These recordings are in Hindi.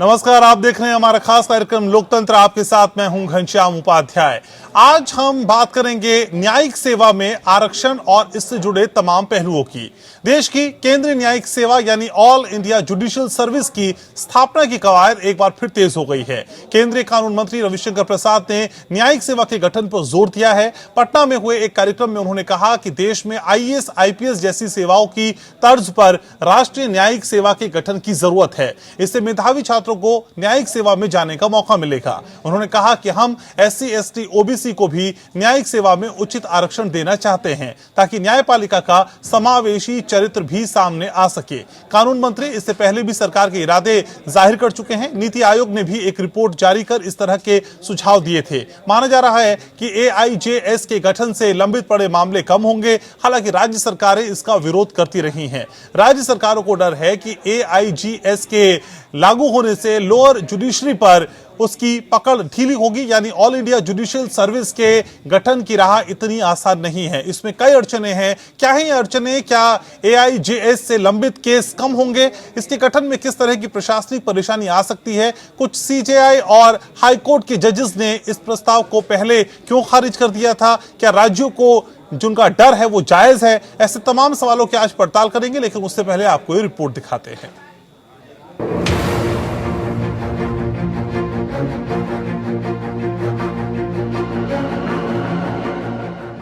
नमस्कार, आप देख रहे हैं हमारा खास कार्यक्रम लोकतंत्र। आपके साथ मैं हूं घनश्याम उपाध्याय। आज हम बात करेंगे न्यायिक सेवा में आरक्षण और इससे जुड़े तमाम पहलुओं की। देश की केंद्रीय न्यायिक सेवा यानी ऑल इंडिया जुडिशियल सर्विस की स्थापना की कवायद एक बार फिर तेज हो गई है। केंद्रीय कानून मंत्री रविशंकर प्रसाद ने न्यायिक सेवा के गठन पर जोर दिया है। पटना में हुए एक कार्यक्रम में उन्होंने कहा कि देश में आईएएस, आईपीएस जैसी सेवाओं की तर्ज पर राष्ट्रीय न्यायिक सेवा के गठन की जरूरत है। इससे मेधावी छात्रों को न्यायिक सेवा में जाने का मौका मिलेगा। उन्होंने कहा कि हम एससी, एसटी, ओबीसी को भी न्यायिक सेवा में उचित आरक्षण देना चाहते हैं ताकि न्यायपालिका का समावेशी चरित्र भी सामने आ सके। कानून मंत्री इससे पहले भी सरकार के इरादे जाहिर कर चुके हैं। नीति आयोग ने भी एक रिपोर्ट जारी कर इस तरह के सुझाव दिए थे। माना जा रहा है कि एआईजेएस के गठन से लंबित पड़े मामले कम होंगे। हालांकि राज्य सरकारें इसका विरोध करती रही हैं। राज्य सरकारों को डर है कि एआईजीएस के लागू होने से लोअर जुडिशरी पर उसकी पकड़ ढीली होगी, यानी ऑल इंडिया जुडिशियल सर्विस के गठन की राह इतनी आसान नहीं है। इसमें कई अड़चने हैं। क्या है ये अड़चने? क्या एआईजेएस से लंबित केस कम होंगे? इसके गठन में किस तरह की प्रशासनिक परेशानी आ सकती है? कुछ सीजेआई और हाईकोर्ट के जजेस ने इस प्रस्ताव को पहले क्यों खारिज कर दिया था? क्या राज्यों को जिनका डर है वो जायज है? ऐसे तमाम सवालों की आज पड़ताल करेंगे, लेकिन उससे पहले आपको ये रिपोर्ट दिखाते हैं।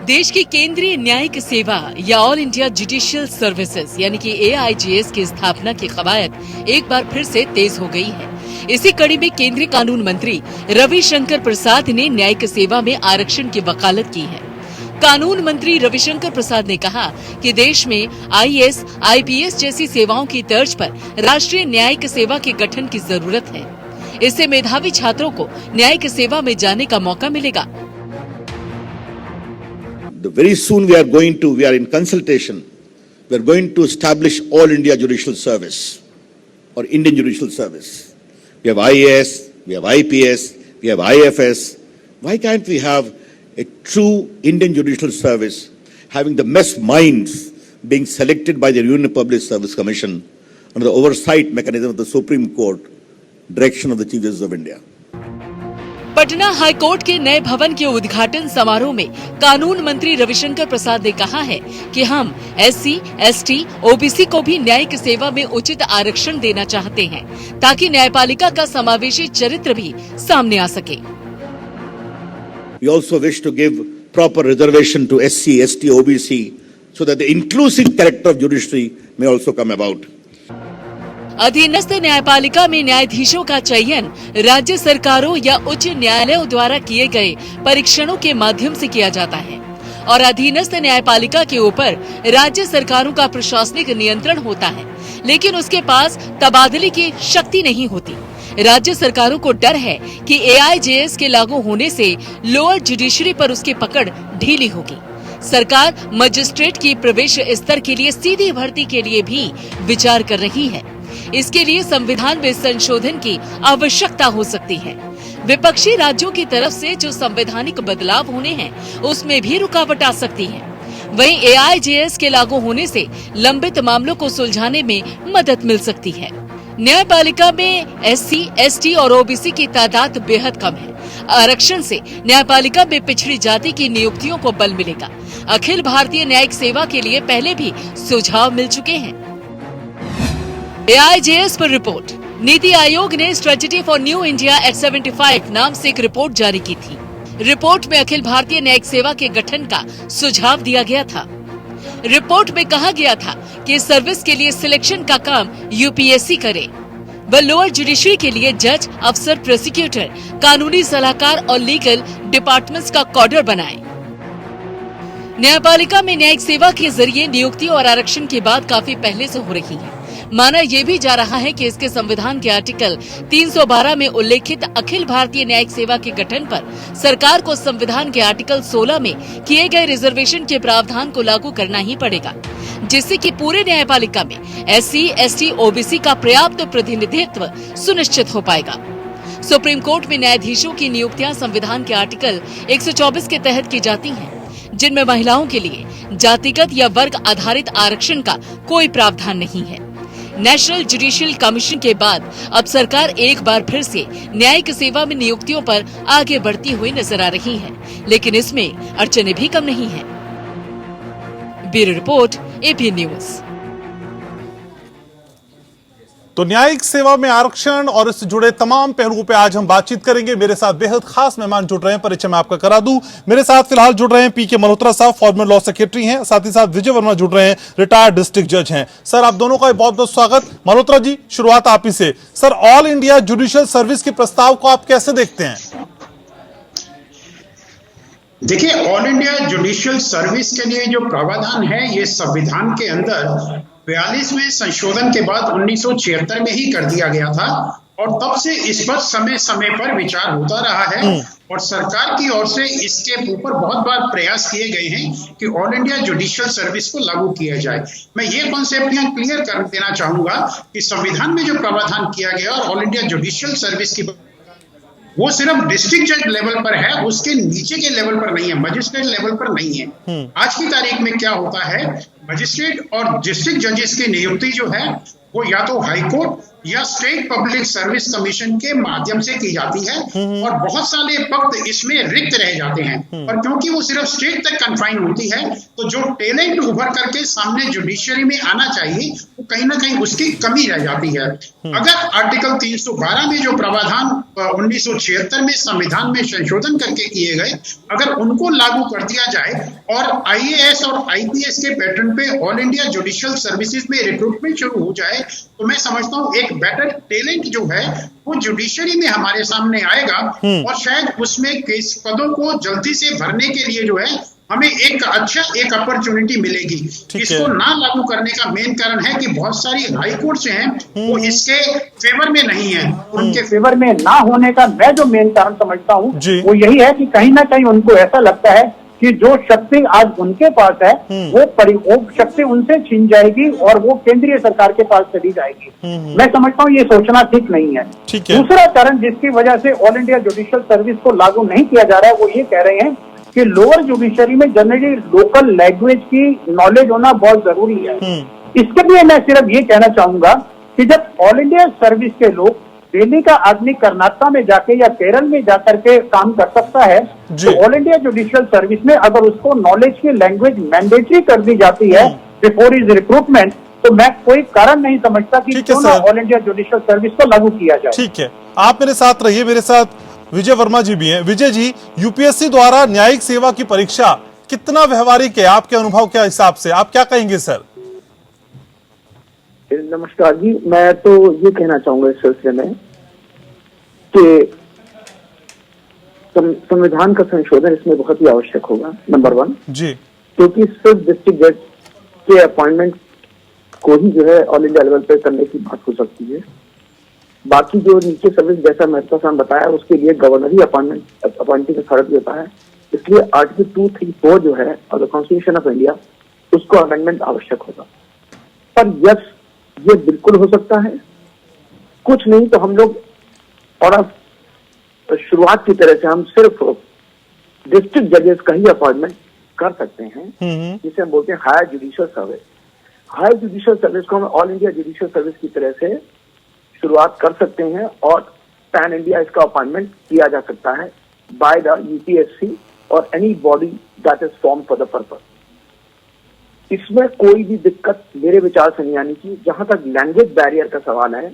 देश की केंद्रीय न्यायिक सेवा या ऑल इंडिया जुडिशियल सर्विसेज यानी कि एआईजेएस की स्थापना की कवायद एक बार फिर से तेज हो गई है। इसी कड़ी में केंद्रीय कानून मंत्री रविशंकर प्रसाद ने न्यायिक सेवा में आरक्षण की वकालत की है। कानून मंत्री रविशंकर प्रसाद ने कहा कि देश में आईएएस, आईपीएस जैसी सेवाओं की तर्ज पर राष्ट्रीय न्यायिक सेवा के गठन की जरूरत है। इससे मेधावी छात्रों को न्यायिक सेवा में जाने का मौका मिलेगा। Very soon we are in consultation. We are going to establish All India Judicial Service or Indian Judicial Service. We have IAS, we have IPS, we have IFS. Why can't we have a true Indian Judicial Service having the best minds being selected by the Union Public Service Commission under the oversight mechanism of the Supreme Court, direction of the Chief Justice of India? Patna high court के नए भवन के उद्घाटन समारोह में कानून मंत्री रविशंकर प्रसाद ने कहा है कि हम एससी, एसटी, ओबीसी को भी न्यायिक सेवा में उचित आरक्षण देना चाहते हैं ताकि न्यायपालिका का समावेशी चरित्र भी सामने आ सके। We also wish to give proper reservation to SC, ST, OBC so that the inclusive character of judiciary may also come about. अधीनस्थ न्यायपालिका में न्यायाधीशों का चयन राज्य सरकारों या उच्च न्यायालयों द्वारा किए गए परीक्षणों के माध्यम से किया जाता है और अधीनस्थ न्यायपालिका के ऊपर राज्य सरकारों का प्रशासनिक नियंत्रण होता है, लेकिन उसके पास तबादले की शक्ति नहीं होती। राज्य सरकारों को डर है कि एआईजेएस के लागू होने से लोअर जुडिशरी पर उसकी पकड़ ढीली होगी। सरकार मजिस्ट्रेट की प्रवेश स्तर के लिए सीधी भर्ती के लिए भी विचार कर रही है। इसके लिए संविधान में संशोधन की आवश्यकता हो सकती है। विपक्षी राज्यों की तरफ से जो संवैधानिक बदलाव होने हैं, उसमें भी रुकावट आ सकती है। वहीं एआईजेएस के लागू होने से लंबित मामलों को सुलझाने में मदद मिल सकती है। न्यायपालिका में एससी, एसटी और ओबीसी की तादाद बेहद कम है। आरक्षण से न्यायपालिका में पिछड़ी जाति की नियुक्तियों को बल मिलेगा। अखिल भारतीय न्यायिक सेवा के लिए पहले भी सुझाव मिल चुके हैं। एआईजेएस पर रिपोर्ट। नीति आयोग ने strategy for new India at 75 नाम से एक रिपोर्ट जारी की थी। रिपोर्ट में अखिल भारतीय न्यायिक सेवा के गठन का सुझाव दिया गया था। रिपोर्ट में कहा गया था कि सर्विस के लिए सिलेक्शन का काम यूपीएससी करे। वह लोअर जुडिशरी के लिए जज, अफसर, प्रोसिक्यूटर, कानूनी सलाहकार और लीगल डिपार्टमेंट्स का कॉडर बनाए। न्यायपालिका में न्यायिक सेवा के जरिए नियुक्ति और आरक्षण की बात काफी पहले से हो रही है। माना यह भी जा रहा है कि इसके संविधान के आर्टिकल 312 में उल्लेखित अखिल भारतीय न्यायिक सेवा के गठन पर सरकार को संविधान के आर्टिकल 16 में किए गए रिजर्वेशन के प्रावधान को लागू करना ही पड़ेगा, जिससे कि पूरे न्यायपालिका में एससी, एसटी, ओबीसी का पर्याप्त प्रतिनिधित्व सुनिश्चित हो पाएगा। सुप्रीम कोर्ट में न्यायाधीशों की नियुक्तियां संविधान के आर्टिकल 124 के तहत की जाती हैं, जिनमें महिलाओं के लिए जातिगत या वर्ग आधारित आरक्षण का कोई प्रावधान नहीं है। नेशनल जुडिशियल कमीशन के बाद अब सरकार एक बार फिर से न्यायिक सेवा में नियुक्तियों पर आगे बढ़ती हुई नजर आ रही है, लेकिन इसमें अड़चनें भी कम नहीं हैं। Bureau report, AP news. तो न्यायिक सेवा में आरक्षण और इससे जुड़े तमाम पहलुओं पे आज हम बातचीत करेंगे। मेरे साथ बेहद खास मेहमान जुड़ रहे हैं, परिचय मैं आपका करा दूं। मेरे साथ फिलहाल जुड़ रहे हैं पीके मल्होत्रा साहब, फॉर्मर लॉ सेक्रेटरी हैं, साथ ही साथ विजय वर्मा जुड़ रहे हैं, रिटायर्ड डिस्ट्रिक्ट जज हैं। सर, आप दोनों का बहुत बहुत स्वागत। मल्होत्रा जी, शुरुआत आप ही से। Sir, all India judicial service के प्रस्ताव को आप कैसे देखते हैं? देखिए, ऑल इंडिया जुडिशियल सर्विस के लिए जो प्रावधान है ये संविधान के अंदर 42वें संशोधन के बाद 1976 में ही कर दिया गया था और तब से इस पर समय समय पर विचार होता रहा है और सरकार की ओर से इसके ऊपर बहुत बार प्रयास किए गए हैं कि ऑल इंडिया जुडिशियल सर्विस को लागू किया जाए। मैं ये कॉन्सेप्ट यहाँ क्लियर कर देना चाहूंगा कि संविधान में जो प्रावधान किया गया और ऑल इंडिया जुडिशियल सर्विस की वो सिर्फ डिस्ट्रिक्ट जज लेवल पर है, उसके नीचे के लेवल पर नहीं है, मजिस्ट्रेट लेवल पर नहीं है। आज की तारीख में क्या होता है, मजिस्ट्रेट और डिस्ट्रिक्ट जजेस की नियुक्ति जो है वो या तो हाई कोर्ट या स्टेट पब्लिक सर्विस कमीशन के माध्यम से की जाती है और बहुत सारे पद इसमें रिक्त रह जाते हैं। और क्योंकि वो सिर्फ स्टेट तक कन्फाइन होती है तो जो टैलेंट उभर करके सामने जुडिशरी में आना चाहिए वो कहीं ना कहीं उसकी कमी रह जाती है। अगर आर्टिकल 312 में जो प्रावधान 1976 में संविधान में संशोधन करके किए गए, अगर उनको लागू कर दिया जाए और IAS और IPS के पैटर्न पे ऑल इंडिया जुडिशियल सर्विसेज में रिक्रूटमेंट शुरू हो जाए तो मैं समझता हूँ एक बेटर टैलेंट जो है वो जुडिशरी में हमारे सामने आएगा और शायद उसमें केस पदों को जल्दी से भरने के लिए जो है हमें एक अपॉर्चुनिटी मिलेगी। इसको ना लागू करने का मेन कारण है कि बहुत सारी हाई कोर्ट्स हैं वो इसके फेवर में नहीं है। उनके फेवर में ना होने का मैं जो मेन कारण समझता हूँ वो यही है कि कहीं ना कहीं उनको ऐसा लगता है कि जो शक्ति आज उनके पास है वो शक्ति उनसे छीन जाएगी और वो केंद्रीय सरकार के पास चली जाएगी। मैं समझता हूँ ये सोचना ठीक नहीं है। दूसरा कारण जिसकी वजह से ऑल इंडिया जुडिशियल सर्विस को लागू नहीं किया जा रहा है वो ये कह रहे हैं कि लोअर जुडिशरी में जनरली लोकल लैंग्वेज की नॉलेज होना बहुत जरूरी है। इसके लिए मैं सिर्फ ये कहना चाहूंगा कि जब ऑल इंडिया सर्विस के लोग दिल्ली का आदमी कर्नाटक में जाके या केरल में जाकर के काम कर सकता है तो ऑल इंडिया जुडिशियल सर्विस में अगर उसको नॉलेज की लैंग्वेज मैंडेटरी कर दी जाती है बिफोर इज रिक्रूटमेंट तो मैं कोई कारण नहीं समझता कि क्यों ना ऑल इंडिया जुडिशियल सर्विस को लागू किया जाए। ठीक है, आप मेरे साथ रहिए। मेरे साथ विजय वर्मा जी भी हैं। विजय जी, यूपीएससी द्वारा न्यायिक सेवा की परीक्षा कितना व्यवहारिक है आपके अनुभव के हिसाब से, आप क्या कहेंगे सर? नमस्कार जी, मैं तो ये कहना चाहूंगा इस सिलसिले में कि संविधान का संशोधन इसमें बहुत ही आवश्यक होगा, नंबर 1 जी, क्योंकि सिर्फ डिस्ट्रिक्ट जज के अपॉइंटमेंट को ही जो है ऑल इंडिया लेवल पे करने की बात हो सकती है। बाकी जो नीचे सर्विस जैसा महत्व से बताया उसके लिए गवर्नर ही अपॉइंटिंग अथॉरिटी होता है, इसलिए आर्टिकल 234 जो है और द कॉन्स्टिट्यूशन ऑफ इंडिया उसको अमेंडमेंट आवश्यक होगा। पर यस, ये बिल्कुल हो सकता है, कुछ नहीं तो हम लोग और शुरुआत की तरह से हम सिर्फ डिस्ट्रिक्ट जजेस का ही अपॉइंटमेंट कर सकते हैं, जिसे हम बोलते हैं higher judicial service. Higher judicial service को हम ऑल इंडिया जुडिशियल सर्विस की तरह से शुरुआत कर सकते हैं और पैन इंडिया इसका अपॉइंटमेंट किया जा सकता है बाय द यूपीएससी और any body that is form for the purpose. इसमें कोई भी दिक्कत मेरे विचार से नहीं आनी चाहिए। जहां तक लैंग्वेज बैरियर का सवाल है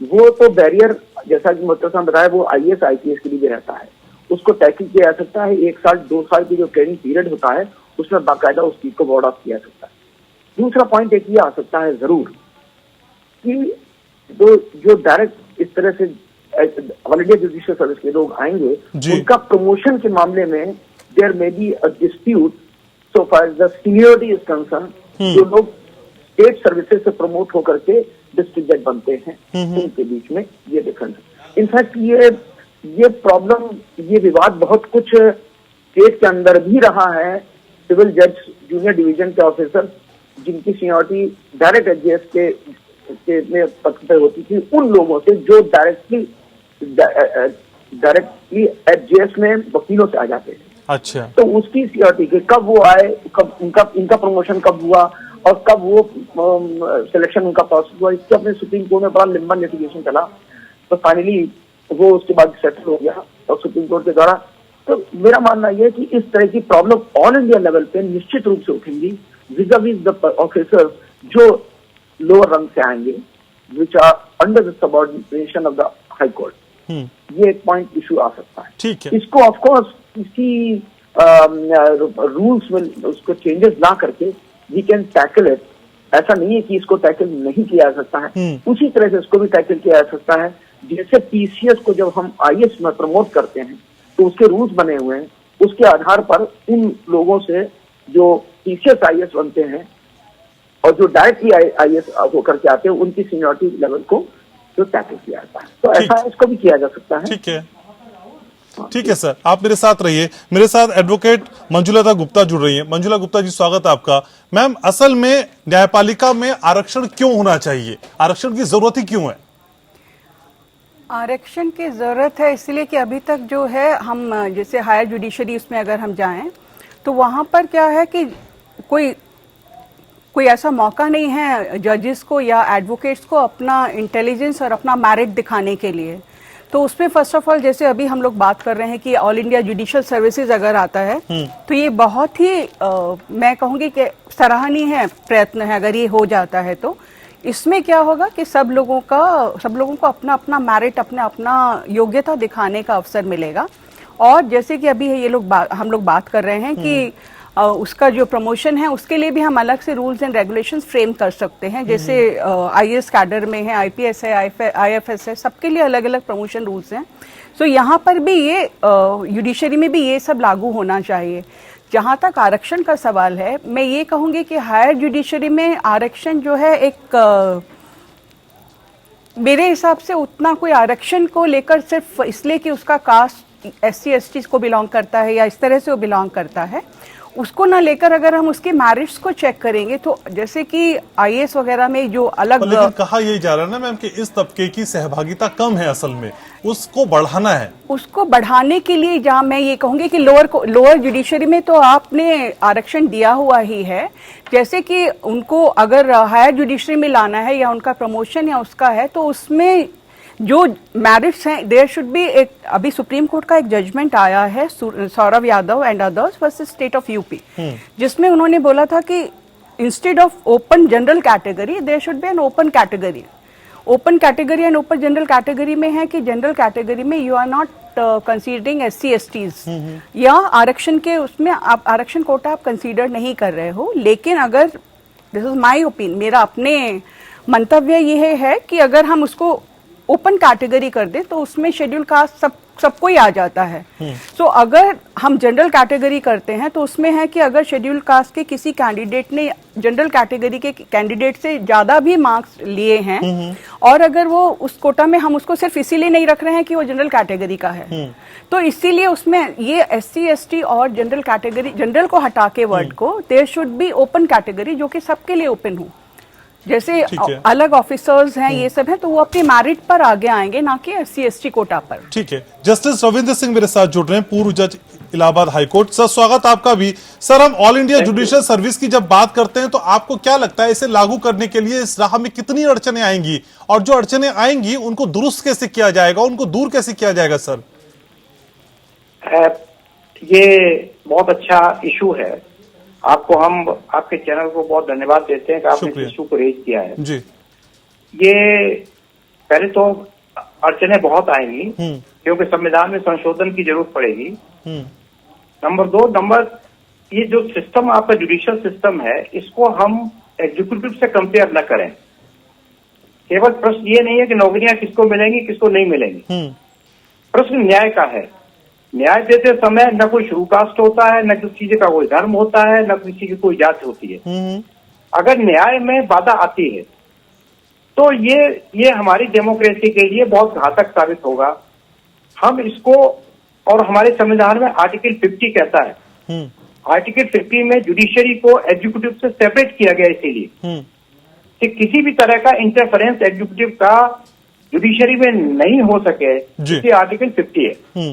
वो तो बैरियर जैसा कि मुत्तर साहब बताया वो IAS IPS के लिए भी रहता है, उसको टैकल किया जा सकता है। 1 साल 2 साल की जो ट्रेनिंग पीरियड होता है उसमें बाकायदा उस चीज को बोर्ड ऑफ किया सकता है। दूसरा पॉइंट एक ये आ सकता है जरूर कि जो डायरेक्ट इस तरह से ऑल इंडिया जुडिशियल सर्विस के लोग आएंगे उनका प्रमोशन के मामले में there may be a dispute so far as the seniority is concern. जो लोग स्टेट सर्विसेज से प्रमोट होकर के डिस्ट्रिक्ट जज बनते हैं उनके बीच में ये डिफरेंस। इनफैक्ट ये प्रॉब्लम, ये विवाद बहुत कुछ स्टेट के अंदर भी रहा है। सिविल जज जूनियर डिवीजन के ऑफिसर जिनकी सीनियरिटी डायरेक्ट एचजीएस के में पद पर होती थी, उन लोगों से जो डायरेक्टली एचजीएस में वकीलों से आ जाते थे। अच्छा, तो उसकी सीनियरिटी के कब वो आए, कब इनका प्रमोशन कब हुआ, और कब वो सिलेक्शन उनका प्रोसेस हुआ, इसके अपने सुप्रीम कोर्ट में बड़ा लंबा लिटिगेशन चला, तो फाइनली वो उसके बाद सेटल हो गया और सुप्रीम कोर्ट के द्वारा। तो मेरा मानना यह है कि इस तरह की प्रॉब्लम ऑल इंडिया लेवल पे निश्चित रूप से उठेंगी विज़-अ-विज़ द ऑफिसर्स जो लोअर रंग से आएंगे, which are under the subordination of the high court. ये एक पॉइंट इशू आ सकता है। ठीक है, इसको ऑफकोर्स किसी रूल्स में उसको चेंजेस ना करके वी कैन टैकल इट। ऐसा नहीं है कि इसको टैकल नहीं किया जा सकता है, उसी तरह से इसको भी टैकल किया जा सकता है। जैसे पीसीएस को जब हम आईएएस में प्रमोट करते हैं तो उसके रूल्स बने हुए हैं, उसके आधार पर इन लोगों से जो पीसीएस आईएएस बनते हैं और जो डायरेक्टली आईएएस होकर के आते हैं उनकी सीनियरिटी लेवल को जो टैकल किया जाता है, तो ऐसा इसको भी किया जा सकता है। ठीक है, ठीक है सर, आप मेरे साथ रहिए। मेरे साथ एडवोकेट मंजुलता गुप्ता जुड़ रही है। मंजुला गुप्ता जी, स्वागत है आपका। मैम, असल में न्यायपालिका में आरक्षण क्यों होना चाहिए, आरक्षण की जरूरत ही क्यों है? आरक्षण की जरूरत है इसलिए कि अभी तक जो है हम जैसे हायर जुडिशरी उसमें अगर हम जाएं तो वहां पर क्या है कि कोई ऐसा मौका नहीं है जजेस को या एडवोकेट्स को अपना इंटेलिजेंस और अपना मेरिट दिखाने के लिए। तो उसमें फर्स्ट ऑफ ऑल जैसे अभी हम लोग बात कर रहे हैं कि ऑल इंडिया जुडिशियल सर्विसेज अगर आता है तो ये बहुत ही मैं कहूँगी कि सराहनीय है प्रयत्न है। अगर ये हो जाता है तो इसमें क्या होगा कि सब लोगों को अपना अपना मेरिट, अपना योग्यता दिखाने का अवसर मिलेगा। और जैसे कि अभी हम लोग बात कर रहे हैं कि उसका जो प्रमोशन है उसके लिए भी हम अलग से रूल्स एंड रेगुलेशंस फ्रेम कर सकते हैं। जैसे आईएएस कैडर में है, आईपीएस है, आईएफएस है, सबके लिए अलग अलग प्रमोशन रूल्स हैं। सो यहाँ पर भी ये जुडिशरी में भी ये सब लागू होना चाहिए। जहाँ तक आरक्षण का सवाल है, मैं ये कहूँगी कि हायर जुडिशरी में आरक्षण जो है एक मेरे हिसाब से उतना कोई आरक्षण को लेकर सिर्फ इसलिए कि उसका कास्ट एससी एसटी को बिलोंग करता है या इस तरह से वो बिलोंग करता है, उसको ना लेकर अगर हम उसके मैरिट्स को चेक करेंगे तो जैसे कि आईएएस वगैरह में जो अलग, लेकिन कहा यही जा रहा है ना मैम कि इस तबके की सहभागिता कम है, असल में उसको बढ़ाना है। उसको बढ़ाने के लिए जहाँ मैं ये कहूंगी कि लोअर जुडिशरी में तो आपने आरक्षण दिया हुआ ही है। जैसे कि उनको अगर हायर जुडिशरी में लाना है या उनका प्रमोशन या उसका है तो उसमें जो मैरिट्स हैं देयर शुड बी एक, अभी सुप्रीम कोर्ट का एक जजमेंट आया है Saurabh Yadav and others versus state of UP, जिसमें उन्होंने बोला था कि instead of open general category there should be an open category. Open category and open general category में है कि जनरल कैटेगरी में you are not considering SC STs या आरक्षण के उसमें आप आरक्षण कोटा आप कंसीडर नहीं कर रहे हो। लेकिन अगर दिस इज माय ओपिनियन, मेरा अपने मंतव्य ये है कि अगर हम उसको ओपन कैटेगरी कर दे तो उसमें शेड्यूल कास्ट सबको ही आ जाता है। सो अगर हम जनरल कैटेगरी करते हैं तो उसमें है कि अगर शेड्यूल कास्ट के किसी कैंडिडेट ने जनरल कैटेगरी के कैंडिडेट से ज्यादा भी मार्क्स लिए हैं और अगर वो उस कोटा में हम उसको सिर्फ इसीलिए नहीं रख रहे हैं कि वो जनरल कैटेगरी का है, तो इसीलिए उसमें ये एससी एसटी और जनरल कैटेगरी, जनरल को हटा के वर्ड को there should be open category जो कि सबके लिए ओपन हो। जैसे अलग ऑफिसर्स हैं ये सब हैं तो वो अपने मेरिट पर आगे आएंगे, ना कि एससी एसटी कोटा पर। ठीक है, जस्टिस रविंद्र सिंह मेरे साथ जुड़ रहे हैं, पूर्व जज इलाहाबाद हाईकोर्ट। सर, स्वागत आपका भी। सर, हम ऑल इंडिया जुडिशियल सर्विस की जब बात करते हैं तो आपको क्या लगता है इसे लागू करने के लिए इस राह में कितनी अड़चनें आएंगी और जो अड़चनें आएंगी उनको दुरुस्त कैसे किया जाएगा, उनको दूर कैसे किया जाएगा? सर, ये बहुत अच्छा इशू है। आपको हम आपके चैनल को बहुत धन्यवाद देते हैं कि आपने इस इशू को रेज किया है जी। ये पहले तो अड़चनें बहुत आएंगी क्योंकि संविधान में संशोधन की जरूरत पड़ेगी। नंबर 2, ये जो सिस्टम आपका जुडिशियल सिस्टम है इसको हम एग्जीक्यूटिव से कंपेयर न करें। केवल प्रश्न ये नहीं है कि नौकरियां किसको मिलेंगी किसको नहीं मिलेंगी, प्रश्न न्याय का है। न्याय देते समय न कोई शुरू कास्ट होता है, न किसी चीज का कोई धर्म होता है, न किसी की कोई जाति होती है। अगर न्याय में बाधा आती है तो ये हमारी डेमोक्रेसी के लिए बहुत घातक साबित होगा। हम इसको, और हमारे संविधान में आर्टिकल 50 कहता है, आर्टिकल 50 में जुडिशरी को एग्जीक्यूटिव से सेपरेट किया गया इसीलिए कि किसी भी तरह का इंटरफेरेंस एग्जीक्यूटिव का जुडिशरी में नहीं हो सके, इसलिए आर्टिकल 50 है।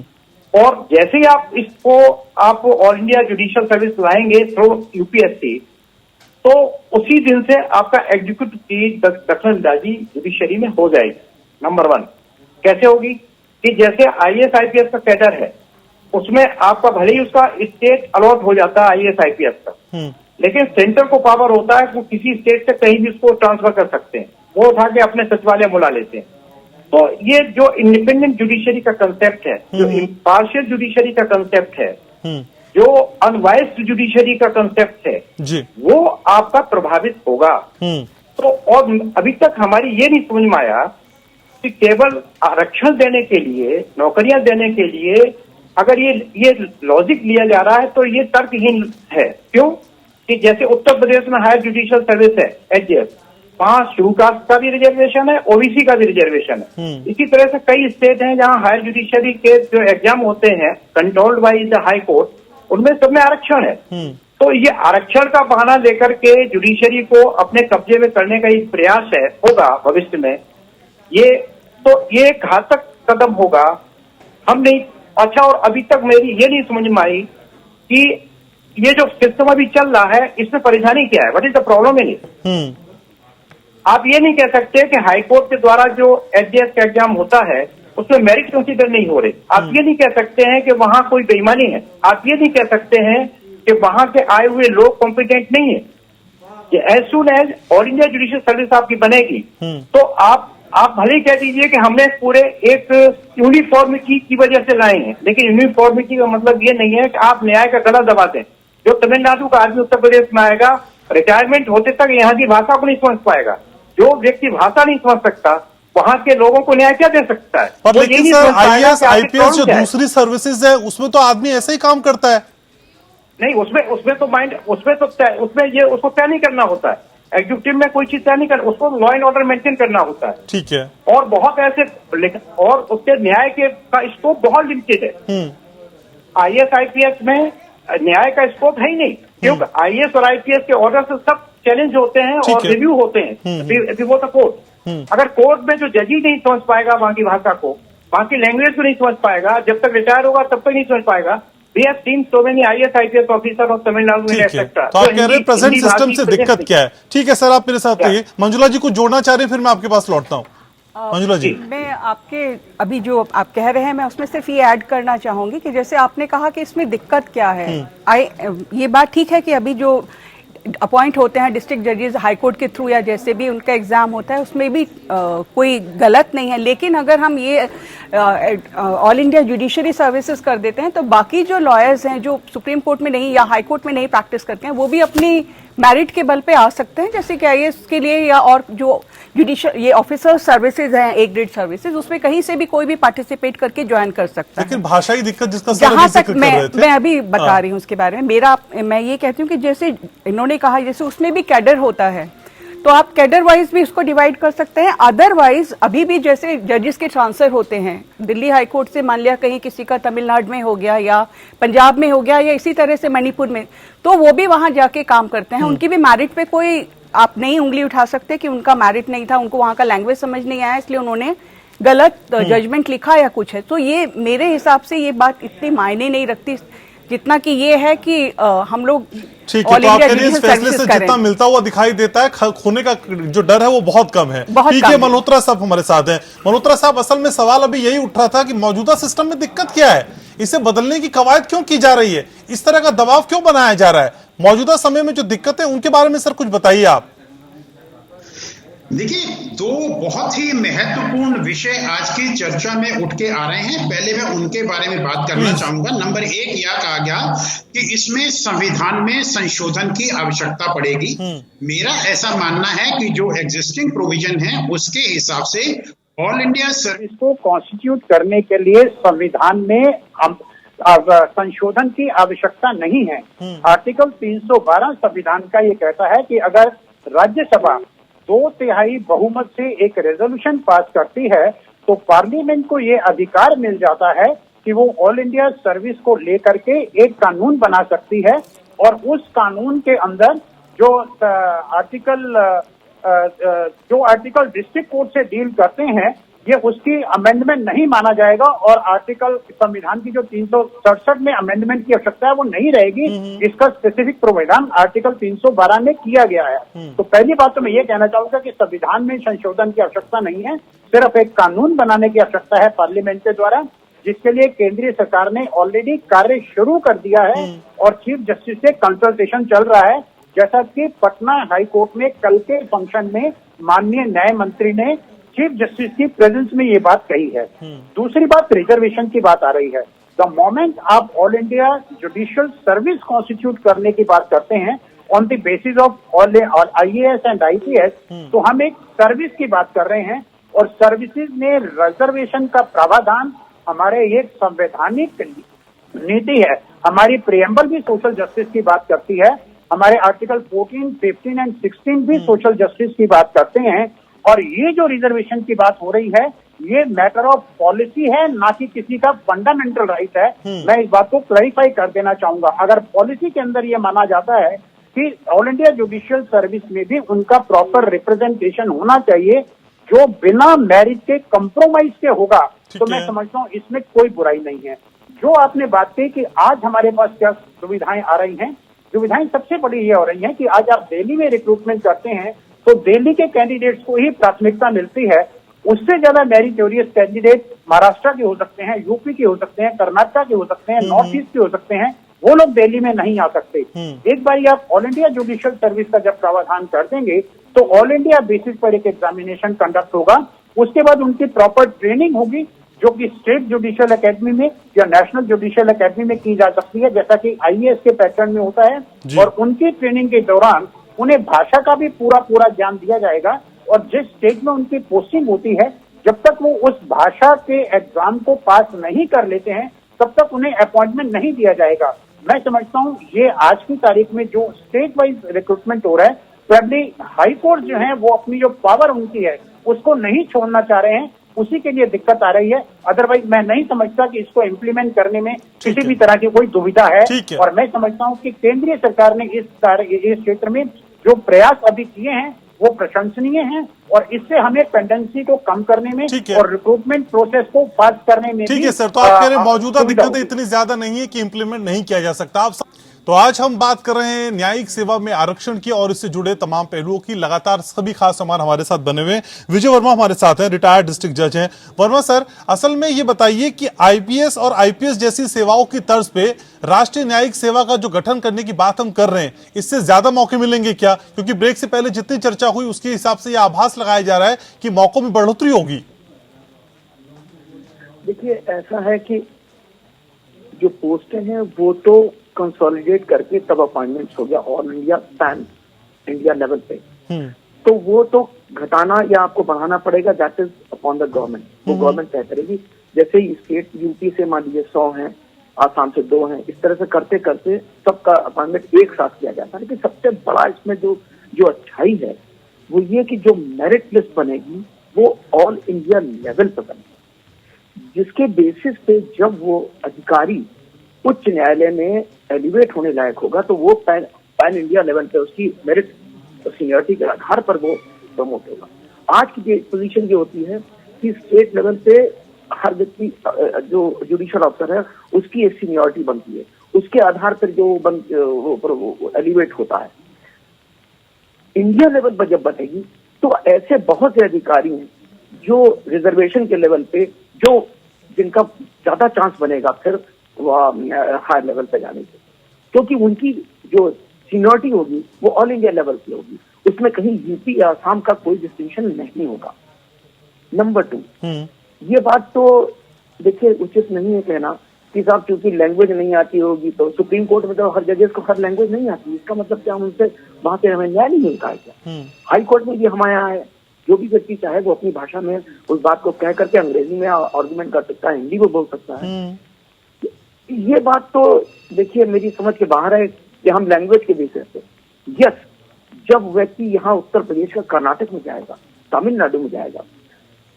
और जैसे ही आप इसको ऑल इंडिया जुडिशियल सर्विस लाएंगे थ्रू यूपीएससी तो उसी दिन से आपका एग्जीक्यूटिव की दखलंदाजी जुडिशरी में हो जाएगी। नंबर 1 कैसे होगी कि जैसे IAS IPS का कैडर है, उसमें आपका भले ही उसका स्टेट अलॉट हो जाता है IAS IPS का, लेकिन सेंटर को पावर होता है कि किसी स्टेट से कहीं भी उसको ट्रांसफर कर सकते हैं, वो उठा के अपने सचिवालय बुला लेते हैं। तो ये जो इंडिपेंडेंट जुडिशरी का कंसेप्ट है, जो इम्पार्शियल जुडिशरी का कंसेप्ट है, जो अनवाइस्ड जुडिशरी का कंसेप्ट है जी, वो आपका प्रभावित होगा। तो और अभी तक हमारी ये नहीं समझ में आया कि केवल आरक्षण देने के लिए, नौकरियां देने के लिए अगर ये लॉजिक लिया जा रहा है तो ये तर्कहीन है। क्यों कि जैसे उत्तर प्रदेश में हायर जुडिशियल सर्विस है HJS, 5 शेड्यूल कास्ट का भी रिजर्वेशन है, OBC का भी रिजर्वेशन है। इसी तरह से कई स्टेट हैं जहां हायर जुडिशरी के जो एग्जाम होते हैं controlled by the high court, उनमें सब में आरक्षण है। तो ये आरक्षण का बहाना लेकर के जुडिशरी को अपने कब्जे में करने का एक प्रयास है होगा भविष्य में, ये घातक कदम होगा। हम नहीं अच्छा, और अभी तक मेरी ये नहीं समझ में आई कि ये जो सिस्टम अभी चल रहा है इसमें परेशानी क्या है, what is the problem in it. आप ये नहीं कह सकते कि हाईकोर्ट के द्वारा जो HJS का एग्जाम होता है उसमें मेरिट कंसीडर नहीं हो रहे। आप ये नहीं कह सकते हैं कि वहां कोई बेईमानी है। आप ये नहीं कह सकते हैं कि वहां के आए हुए लोग कॉम्पिटेंट नहीं है। As soon as all India judicial service आपकी बनेगी तो आप भले ही कह दीजिए कि हमने पूरे एक यूनिफॉर्मिटी की वजह से लाए हैं, लेकिन यूनिफॉर्मिटी का मतलब ये नहीं है कि आप न्याय का गला दबा दें। जो तमिलनाडु का आदमी उत्तर प्रदेश में आएगा, रिटायरमेंट होते तक यहाँ की भाषा को नहीं समझ पाएगा। जो व्यक्ति भाषा नहीं समझ सकता वहां के लोगों को न्याय क्या दे सकता है। पर लेकिन सर IAS IPS जो दूसरी सर्विसेज है उसमें तो आदमी ऐसे ही काम करता है। नहीं, उसमें तो माइंड उसमें ये उसको तय नहीं करना होता है। एग्जीक्यूटिव में कोई चीज तय नहीं करना, उसको लॉ एंड ऑर्डर मेंटेन करना होता है। ठीक है। और बहुत ऐसे, और उसके न्याय के का स्कोप बहुत लिमिटेड है। IAS IPS में न्याय का स्कोप है ही नहीं, क्योंकि IAS और IPS के ऑर्डर से सब चैलेंज होते हैं और रिव्यू होते हैं बिफोर द कोर्ट। अगर कोर्ट में जो जज ही नहीं समझ पाएगा वहां की भाषा को, वहां की लैंग्वेज को नहीं समझ पाएगा, जब तक रिटायर होगा तब तक नहीं समझ पाएगा। We have seen so many IAS IPS officer of Tamil Nadu में एक्सेट्रा। तो आप कह रहे हैं प्रेजेंट सिस्टम से दिक्कत क्या है। ठीक है सर, आप मेरे साथ रहिए। मंजुला जी कुछ जोड़ना चाह रहे हैं, फिर मैं आपके पास लौटता हूँ। मंजुला जी, मैं आपके अभी जो आप कह रहे हैं मैं उसमें सिर्फ ये ऐड करना चाहूंगी कि जैसे आपने कहा कि इसमें दिक्कत क्या है। ये बात ठीक है कि अभी जो अपॉइंट होते हैं डिस्ट्रिक्ट जजेस हाईकोर्ट के थ्रू या जैसे भी उनका एग्जाम होता है उसमें भी कोई गलत नहीं है, लेकिन अगर हम ये ऑल इंडिया जुडिशरी सर्विसेज कर देते हैं तो बाकी जो लॉयर्स हैं जो सुप्रीम कोर्ट में नहीं या हाई कोर्ट में नहीं प्रैक्टिस करते हैं वो भी अपनी मेरिट के बल पे आ सकते हैं, जैसे कि IAS के लिए या और जो जुडिशियल ये ऑफिसर सर्विसेज हैं A ग्रेड सर्विसेज, उसमें कहीं से भी कोई भी पार्टिसिपेट करके ज्वाइन कर सकता है। लेकिन भाषाई दिक्कत जिसका जहां तक मैं अभी बता रही हूँ उसके बारे में, मैं ये कहती हूँ कि जैसे इन्होंने कहा जैसे उसमें भी कैडर होता है तो आप कैडर वाइज भी उसको डिवाइड कर सकते हैं। अदरवाइज अभी भी जैसे जजेस के ट्रांसफर होते हैं दिल्ली हाई कोर्ट से, मान लिया कहीं किसी का तमिलनाडु में हो गया या पंजाब में हो गया या इसी तरह से मणिपुर में, तो वो भी वहां जाके काम करते हैं। उनकी भी मैरिट पे कोई आप नहीं उंगली उठा सकते कि उनका मैरिट नहीं था, उनको वहां का लैंग्वेज समझ नहीं आया इसलिए उन्होंने गलत जजमेंट लिखा या कुछ है। तो ये मेरे हिसाब से ये बात इतनी मायने नहीं रखती जितना कि ये है कि हम लोग ठीक है। तो आपके लिए इस फैसले से जितना मिलता हुआ दिखाई देता है, खोने का जो डर है वो बहुत कम है। ठीक है, मल्होत्रा साहब हमारे साथ हैं। मल्होत्रा साहब, असल में सवाल अभी यही उठ रहा था कि मौजूदा सिस्टम में दिक्कत क्या है, इसे बदलने की कवायद क्यों की जा रही है, इस तरह का दबाव क्यों बनाया जा रहा है, मौजूदा समय में जो दिक्कत है उनके बारे में सर कुछ बताइए आप। देखिए, दो बहुत ही महत्वपूर्ण विषय आज की चर्चा में उठ के आ रहे हैं। पहले मैं उनके बारे में बात करना चाहूंगा। नंबर 1, यह कहा गया कि इसमें संविधान में संशोधन की आवश्यकता पड़ेगी। मेरा ऐसा मानना है कि जो एग्जिस्टिंग प्रोविजन है उसके हिसाब से ऑल इंडिया सर्विस को कॉन्स्टिट्यूट करने के लिए संविधान में संशोधन की आवश्यकता नहीं है। आर्टिकल 312 संविधान का ये कहता है कि अगर राज्यसभा 2/3 बहुमत से एक रेजोल्यूशन पास करती है तो पार्लियामेंट को ये अधिकार मिल जाता है कि वो ऑल इंडिया सर्विस को लेकर के एक कानून बना सकती है, और उस कानून के अंदर जो आर्टिकल डिस्ट्रिक्ट कोर्ट से डील करते हैं ये उसकी अमेंडमेंट नहीं माना जाएगा और आर्टिकल संविधान की जो 367 में अमेंडमेंट की आवश्यकता है वो नहीं रहेगी। इसका स्पेसिफिक प्रावधान आर्टिकल 312 में किया गया है। तो पहली बात तो मैं ये कहना चाहूंगा कि संविधान में संशोधन की आवश्यकता नहीं है, सिर्फ एक कानून बनाने की आवश्यकता है पार्लियामेंट के द्वारा, जिसके लिए केंद्रीय सरकार ने ऑलरेडी कार्य शुरू कर दिया है और चीफ जस्टिस से कंसल्टेशन चल रहा है। जैसा कि पटना हाई कोर्ट में कल के फंक्शन में माननीय न्याय मंत्री ने चीफ जस्टिस की प्रेजेंस में ये बात कही है। दूसरी बात रिजर्वेशन की बात आ रही है। द मोमेंट आप all India judicial service constitute करने की बात करते हैं on the basis of all IAS and IPS, तो हम एक सर्विस की बात कर रहे हैं और सर्विसेज में रिजर्वेशन का प्रावधान हमारे एक संवैधानिक नीति है। हमारी प्रियम्बल भी सोशल जस्टिस की बात करती है, हमारे आर्टिकल 14, 15 एंड 16 भी सोशल जस्टिस की बात करते हैं। और ये जो रिजर्वेशन की बात हो रही है ये मैटर ऑफ पॉलिसी है, ना कि किसी का फंडामेंटल राइट है। मैं इस बात को क्लैरिफाई कर देना चाहूंगा। अगर पॉलिसी के अंदर ये माना जाता है कि ऑल इंडिया जुडिशियल सर्विस में भी उनका प्रॉपर रिप्रेजेंटेशन होना चाहिए जो बिना मेरिट के कंप्रोमाइज के होगा, तो मैं समझता हूँ इसमें कोई बुराई नहीं है। जो आपने बात की कि आज हमारे पास क्या सुविधाएं आ रही हैं, सुविधाएं सबसे बड़ी ये हो रही हैं कि आज आप दिल्ली में रिक्रूटमेंट करते हैं तो दिल्ली के कैंडिडेट्स को ही प्राथमिकता मिलती है। उससे ज्यादा मेरिटोरियस कैंडिडेट महाराष्ट्र के हो सकते हैं, यूपी के हो सकते हैं, कर्नाटक के हो सकते हैं, नॉर्थ ईस्ट के हो सकते हैं, वो लोग दिल्ली में नहीं आ सकते। एक बार आप ऑल इंडिया जुडिशियल सर्विस का जब प्रावधान कर देंगे तो ऑल इंडिया बेसिस पर एक एग्जामिनेशन कंडक्ट होगा, उसके बाद उनकी प्रॉपर ट्रेनिंग होगी जो कि स्टेट जुडिशियल एकेडमी में या नेशनल जुडिशियल एकेडमी में की जा सकती है, जैसा कि IAS के पैटर्न में होता है। और उनकी ट्रेनिंग के दौरान उन्हें भाषा का भी पूरा ज्ञान दिया जाएगा और जिस स्टेट में उनकी पोस्टिंग होती है जब तक वो उस भाषा के एग्जाम को पास नहीं कर लेते हैं तब तक उन्हें अपॉइंटमेंट नहीं दिया जाएगा। मैं समझता हूँ ये आज की तारीख में जो स्टेट वाइज रिक्रूटमेंट हो रहा है, प्रोबेबली हाई कोर्ट जो है वो अपनी जो पावर उनकी है उसको नहीं छोड़ना चाह रहे हैं, उसी के लिए दिक्कत आ रही है। अदरवाइज मैं नहीं समझता कि इसको इम्प्लीमेंट करने में किसी भी तरह की कोई दुविधा है। और मैं समझता हूँ कि केंद्रीय सरकार ने इस क्षेत्र में जो प्रयास अभी किए हैं वो प्रशंसनीय हैं और इससे हमें पेंडेंसी को कम करने में और रिक्रूटमेंट प्रोसेस को फास्ट करने में ठीक है सर। तो आप कह रहे हैं मौजूदा दिक्कतें इतनी ज्यादा नहीं है कि इंप्लीमेंट नहीं किया जा सकता। आप तो आज हम बात कर रहे हैं न्यायिक सेवा में आरक्षण की और इससे जुड़े तमाम पहलुओं की। लगातार सभी खास सामान हमारे साथ बने हुए हैं। विजय वर्मा हमारे साथ हैं, रिटायर्ड डिस्ट्रिक्ट जज हैं। वर्मा सर, असल में ये बताइए कि IPS और IPS जैसी सेवाओं की तर्ज पे राष्ट्रीय न्यायिक सेवा का जो गठन करने की बात हम कर रहे हैं, इससे ज्यादा मौके मिलेंगे क्या? क्योंकि ब्रेक से पहले जितनी चर्चा हुई उसके हिसाब से यह आभास लगाया जा रहा है कि मौकों में बढ़ोतरी होगी। देखिए, ऐसा है कि जो पोस्टें हैं वो तो कंसोलिडेट करके तब अपॉइंटमेंट्स हो गया all India pan India level पे, तो वो तो घटाना या आपको बढ़ाना पड़ेगा, that is upon the government. वो गवर्नमेंट तय करेगी। जैसे ही स्टेट यूपी से मान लीजिए 100 हैं, आसाम से 2 हैं, इस तरह से करते करते सबका अपॉइंटमेंट एक साथ किया जाता है। लेकिन सबसे बड़ा इसमें जो अच्छाई है वो ये कि जो मेरिट लिस्ट बनेगी वो ऑल इंडिया लेवल पर बनेगी, जिसके बेसिस पे जब वो अधिकारी उच्च न्यायालय में एलिवेट होने लायक होगा तो वो पैन इंडिया लेवल पे उसकी मेरिट सीनियरिटी के आधार पर वो प्रमोट होगा। आज की पोजीशन ये होती है कि स्टेट लेवल पे हर व्यक्ति जो जुडिशियल ऑफिसर है उसकी एक सीनियरिटी बनती है, उसके आधार पर जो एलिवेट होता है। इंडिया लेवल पर जब बनेगी तो ऐसे बहुत से अधिकारी हैं जो रिजर्वेशन के लेवल पे जिनका ज्यादा चांस बनेगा फिर हायर लेवल पे जाने के, क्योंकि उनकी जो सीनियरिटी होगी वो ऑल इंडिया लेवल की होगी, उसमें कहीं यूपी या आसाम का कोई डिस्टिंक्शन नहीं होगा। नंबर 2, ये बात तो देखिए उचित नहीं है कहना कि साहब क्योंकि लैंग्वेज नहीं आती होगी तो सुप्रीम कोर्ट में तो हर जजेस को हर लैंग्वेज नहीं आती, इसका मतलब क्या उनसे वहां से हमें न्याय नहीं मिलता है क्या? हाई कोर्ट में भी हमारे यहाँ है, जो भी व्यक्ति चाहे वो अपनी भाषा में उस बात को कह करके अंग्रेजी में आर्गुमेंट कर सकता है, हिंदी में बोल सकता है। ये बात तो देखिए मेरी समझ के बाहर है कि हम लैंग्वेज के बेसिस पे, यस, जब व्यक्ति यहाँ उत्तर प्रदेश का कर्नाटक में जाएगा, तमिलनाडु में जाएगा,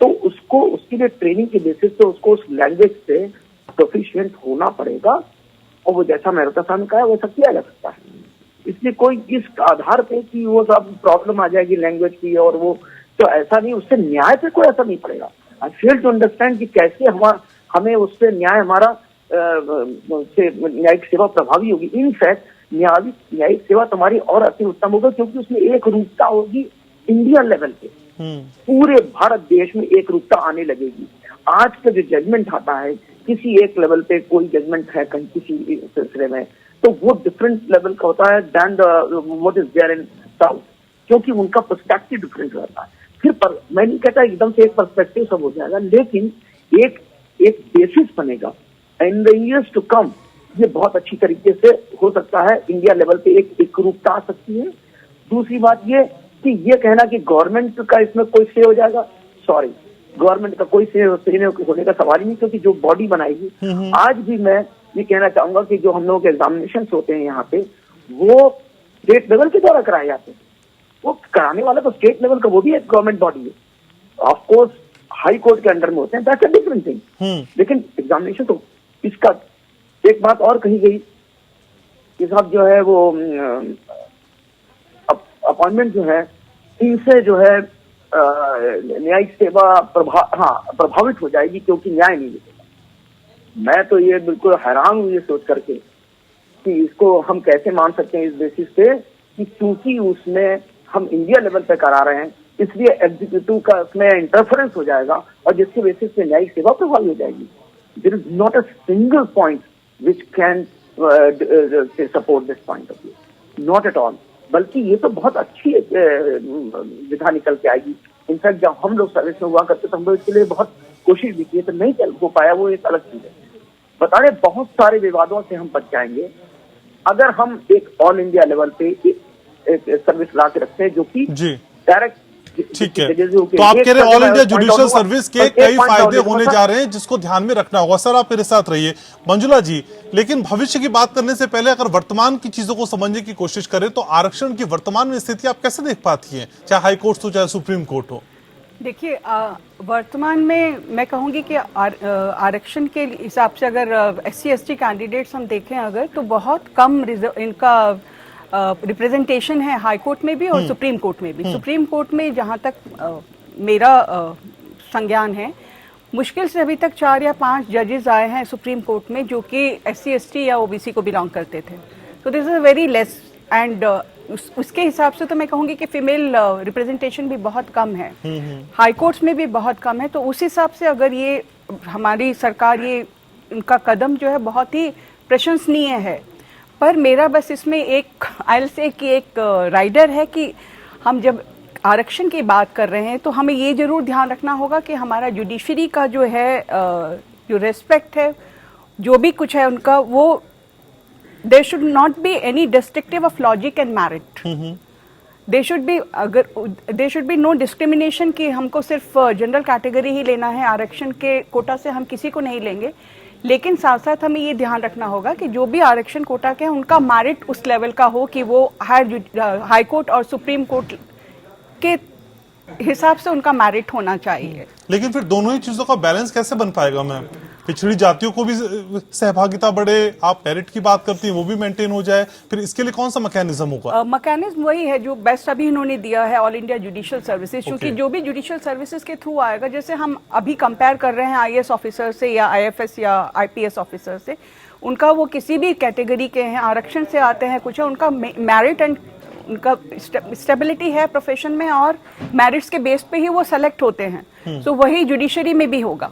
तो उसको उसके लिए ट्रेनिंग के बेसिस पे उसको उस लैंग्वेज से प्रोफिशिएंट होना पड़ेगा और वो जैसा मेहता साहब ने कहा वैसा किया जा सकता है। इसलिए कोई इस आधार पे कि वो सब प्रॉब्लम आ जाएगी लैंग्वेज की और वो, तो ऐसा नहीं, उससे न्याय पे कोई असर नहीं पड़ेगा। आई फेल टू अंडरस्टैंड कि कैसे हमें उससे न्याय हमारा से न्यायिक सेवा प्रभावी होगी। इनफैक्ट न्यायिक सेवा तुम्हारी और अति उत्तम होगा, क्योंकि उसमें एक रूपता होगी इंडिया लेवल पे, पूरे भारत देश में एक रूपता आने लगेगी। आज का जो जजमेंट आता है किसी एक लेवल पे, कोई जजमेंट है कहीं किसी सिलसिले में, तो वो डिफरेंट लेवल का होता है then what is there in south, क्योंकि उनका पर्सपेक्टिव डिफरेंट रहता है। फिर मैं नहीं कहता एकदम से एक पर्सपेक्टिव सब हो जाएगा, लेकिन एक बेसिस बनेगा in the years to come. ये बहुत अच्छी तरीके से हो सकता है, इंडिया लेवल पे एक एकरूपता आ सकती है। दूसरी बात ये कि ये कहना कि गवर्नमेंट का इसमें कोई से हो जाएगा, सॉरी, गवर्नमेंट का कोई से होने का सवाल ही नहीं, क्योंकि जो बॉडी बनाएगी, आज भी मैं ये कहना चाहूंगा कि जो हम लोगों के एग्जामिनेशन होते हैं यहाँ पे, वो स्टेट लेवल के द्वारा कराए जाते हैं। वो कराने वाला तो स्टेट लेवल का वो भी एक गवर्नमेंट बॉडी है, ऑफकोर्स हाई कोर्ट के अंडर में होते हैं, दैट्स अ डिफरेंट थिंग। लेकिन एग्जामिनेशन तो इसका एक बात और कही गई कि साहब जो है वो अपॉइंटमेंट जो है इनसे जो है न्यायिक सेवा प्रभावित हो जाएगी, क्योंकि न्याय नहीं मिलेगा। मैं तो ये बिल्कुल हैरान हूँ ये सोच करके कि इसको हम कैसे मान सकते हैं इस बेसिस पे कि क्योंकि उसमें हम इंडिया लेवल पे करा रहे हैं, इसलिए एग्जीक्यूटिव का उसमें इंटरफेरेंस हो जाएगा और जिसके बेसिस पे न्यायिक सेवा प्रभावी हो जाएगी। There is not a single point which can support this point of view, not at all. बल्कि ये तो बहुत अच्छी विधा निकल के आएगी। इनफैक्ट जब हम लोग सर्विस में हुआ करते तो हम लोग इसके लिए बहुत कोशिश भी की, तो नहीं चल हो पाया, वो एक अलग चीज है। बता रहे बहुत सारे विवादों से हम बच जाएंगे अगर हम एक ऑल इंडिया लेवल पे एक सर्विस ला के रखते हैं जो कि डायरेक्ट। ठीक है, तो आप कह रहे हैं ऑल इंडिया जुडिशियल सर्विस के कई फायदे होने जा रहे हैं जिसको ध्यान में रखना होगा। सर आप मेरे साथ रहिए। मंजुला जी, लेकिन भविष्य की बात करने से पहले अगर वर्तमान की चीजों को समझने की कोशिश करें तो आरक्षण की वर्तमान में स्थिति आप कैसे देख पाती हैं, चाहे हाई कोर्ट हो चाहे सुप्रीम कोर्ट हो? देखिए, वर्तमान में मैं कहूँगी कि आरक्षण के हिसाब से अगर SC ST कैंडिडेट्स हम देखें अगर, तो बहुत कम इनका रिप्रेजेंटेशन है हाई कोर्ट में भी और सुप्रीम कोर्ट में भी। सुप्रीम कोर्ट में जहाँ तक मेरा संज्ञान है, मुश्किल से अभी तक 4 या 5 जजेस आए हैं सुप्रीम कोर्ट में जो कि SC ST या OBC को बिलोंग करते थे। तो this is very less and उसके हिसाब से तो मैं कहूँगी कि फीमेल रिप्रेजेंटेशन भी बहुत कम है, हाई कोर्ट्स में भी बहुत कम है। तो उस हिसाब से अगर ये हमारी सरकार ये उनका कदम जो है बहुत ही प्रशंसनीय है। पर मेरा बस इसमें एक आई विल से कि एक राइडर है कि हम जब आरक्षण की बात कर रहे हैं तो हमें ये जरूर ध्यान रखना होगा कि हमारा जुडिशरी का जो है जो रेस्पेक्ट है, जो भी कुछ है उनका, वो there should not be any destructive of logic and merit. There should be no discrimination कि हमको सिर्फ जनरल कैटेगरी ही लेना है, आरक्षण के कोटा से हम किसी को नहीं लेंगे। लेकिन साथ साथ हमें ये ध्यान रखना होगा कि जो भी आरक्षण कोटा के हैं उनका मेरिट उस लेवल का हो कि वो हाई कोर्ट और सुप्रीम कोर्ट के हिसाब से उनका मेरिट होना चाहिए। लेकिन फिर दोनों ही चीजों का बैलेंस कैसे बन पाएगा मैम? पिछड़ी जातियों को भी सहभागिता बढ़े, आप मेरिट की बात करती हैं, वो भी मेंटेन हो जाए, फिर इसके लिए कौन सा मैकेनिज्म होगा? मैकेनिज्म वही है जो बेस्ट अभी इन्होंने दिया है, ऑल इंडिया जुडिशियल सर्विसेज। क्योंकि जो भी जुडिशियल सर्विसेज के थ्रू आएगा, जैसे हम अभी कंपेयर कर रहे हैं IAS ऑफिसर से या IFS या IPS ऑफिसर से, उनका वो किसी भी कैटेगरी के हैं, आरक्षण से आते हैं, कुछ है, उनका मेरिट एंड उनका स्टेबिलिटी है प्रोफेशन में और मेरिट्स के बेस पे ही वो सेलेक्ट होते हैं। तो वही जुडिशरी में भी होगा।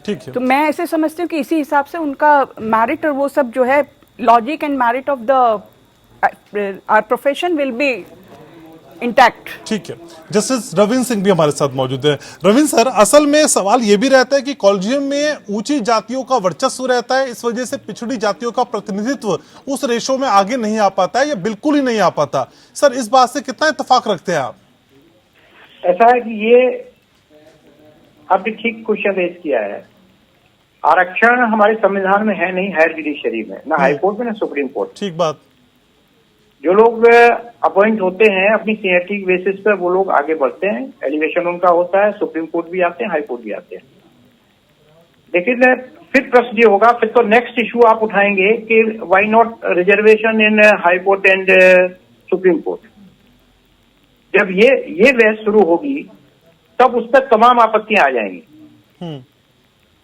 ठीक है, तो मैं ऐसे समझती हूँ कि इसी हिसाब से उनका मेरिट और वो सब जो है logic and merit of the our profession will be intact. ठीक है, जस्टिस रविंद्र सिंह भी हमारे साथ मौजूद है। रविंद्र सर, असल में सवाल ये भी रहता है कि कॉलेजियम में ऊंची जातियों का वर्चस्व रहता है, इस वजह से पिछड़ी जातियों का प्रतिनिधित्व उस रेशो में आगे नहीं आ पाता है या बिल्कुल ही नहीं आ पाता। सर, इस बात से कितना इत्तेफाक रखते हैं आप? ऐसा है कि ये आपने ठीक क्वेश्चन रेज किया है। आरक्षण हमारे संविधान में है नहीं, हायर जुडिशरी में, ना हाई कोर्ट में ना सुप्रीम कोर्ट। ठीक बात। जो लोग अपॉइंट होते हैं अपनी सीनियरिटी के बेसिस पर वो लोग आगे बढ़ते हैं, एलिवेशन उनका होता है, सुप्रीम कोर्ट भी आते हैं, हाई कोर्ट भी आते हैं। लेकिन फिर प्रश्न ये होगा, फिर तो नेक्स्ट इशू आप उठाएंगे कि why not reservation in high court and supreme court. जब ये बहस शुरू होगी तब उस पर तमाम आपत्तियां आ जाएंगी।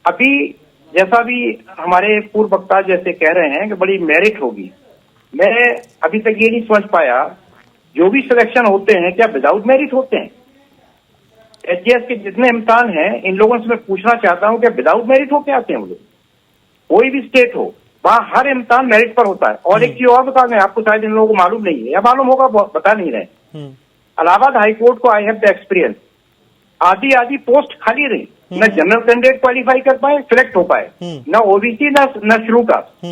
अभी जैसा भी हमारे पूर्व वक्ता जैसे कह रहे हैं कि बड़ी मेरिट होगी, मैं अभी तक ये नहीं समझ पाया जो भी सिलेक्शन होते हैं क्या विदाउट मेरिट होते हैं? एचजीएस के जितने इम्तिहान हैं इन लोगों से मैं पूछना चाहता हूं कि विदाउट मेरिट हो क्या आते हैं वो लोग? कोई भी स्टेट हो वहां हर इम्तिहान मेरिट पर होता है। और एक चीज और बता दें, आपको शायद इन लोगों को मालूम नहीं है या मालूम होगा, बता नहीं रहे। इलाहाबाद हाईकोर्ट को आई हैव द एक्सपीरियंस, आधी पोस्ट खाली रही, न जनरल कैंडिडेट क्वालिफाई कर पाए, सिलेक्ट हो पाए, न ओबीसी न शेड्यूल कास्ट,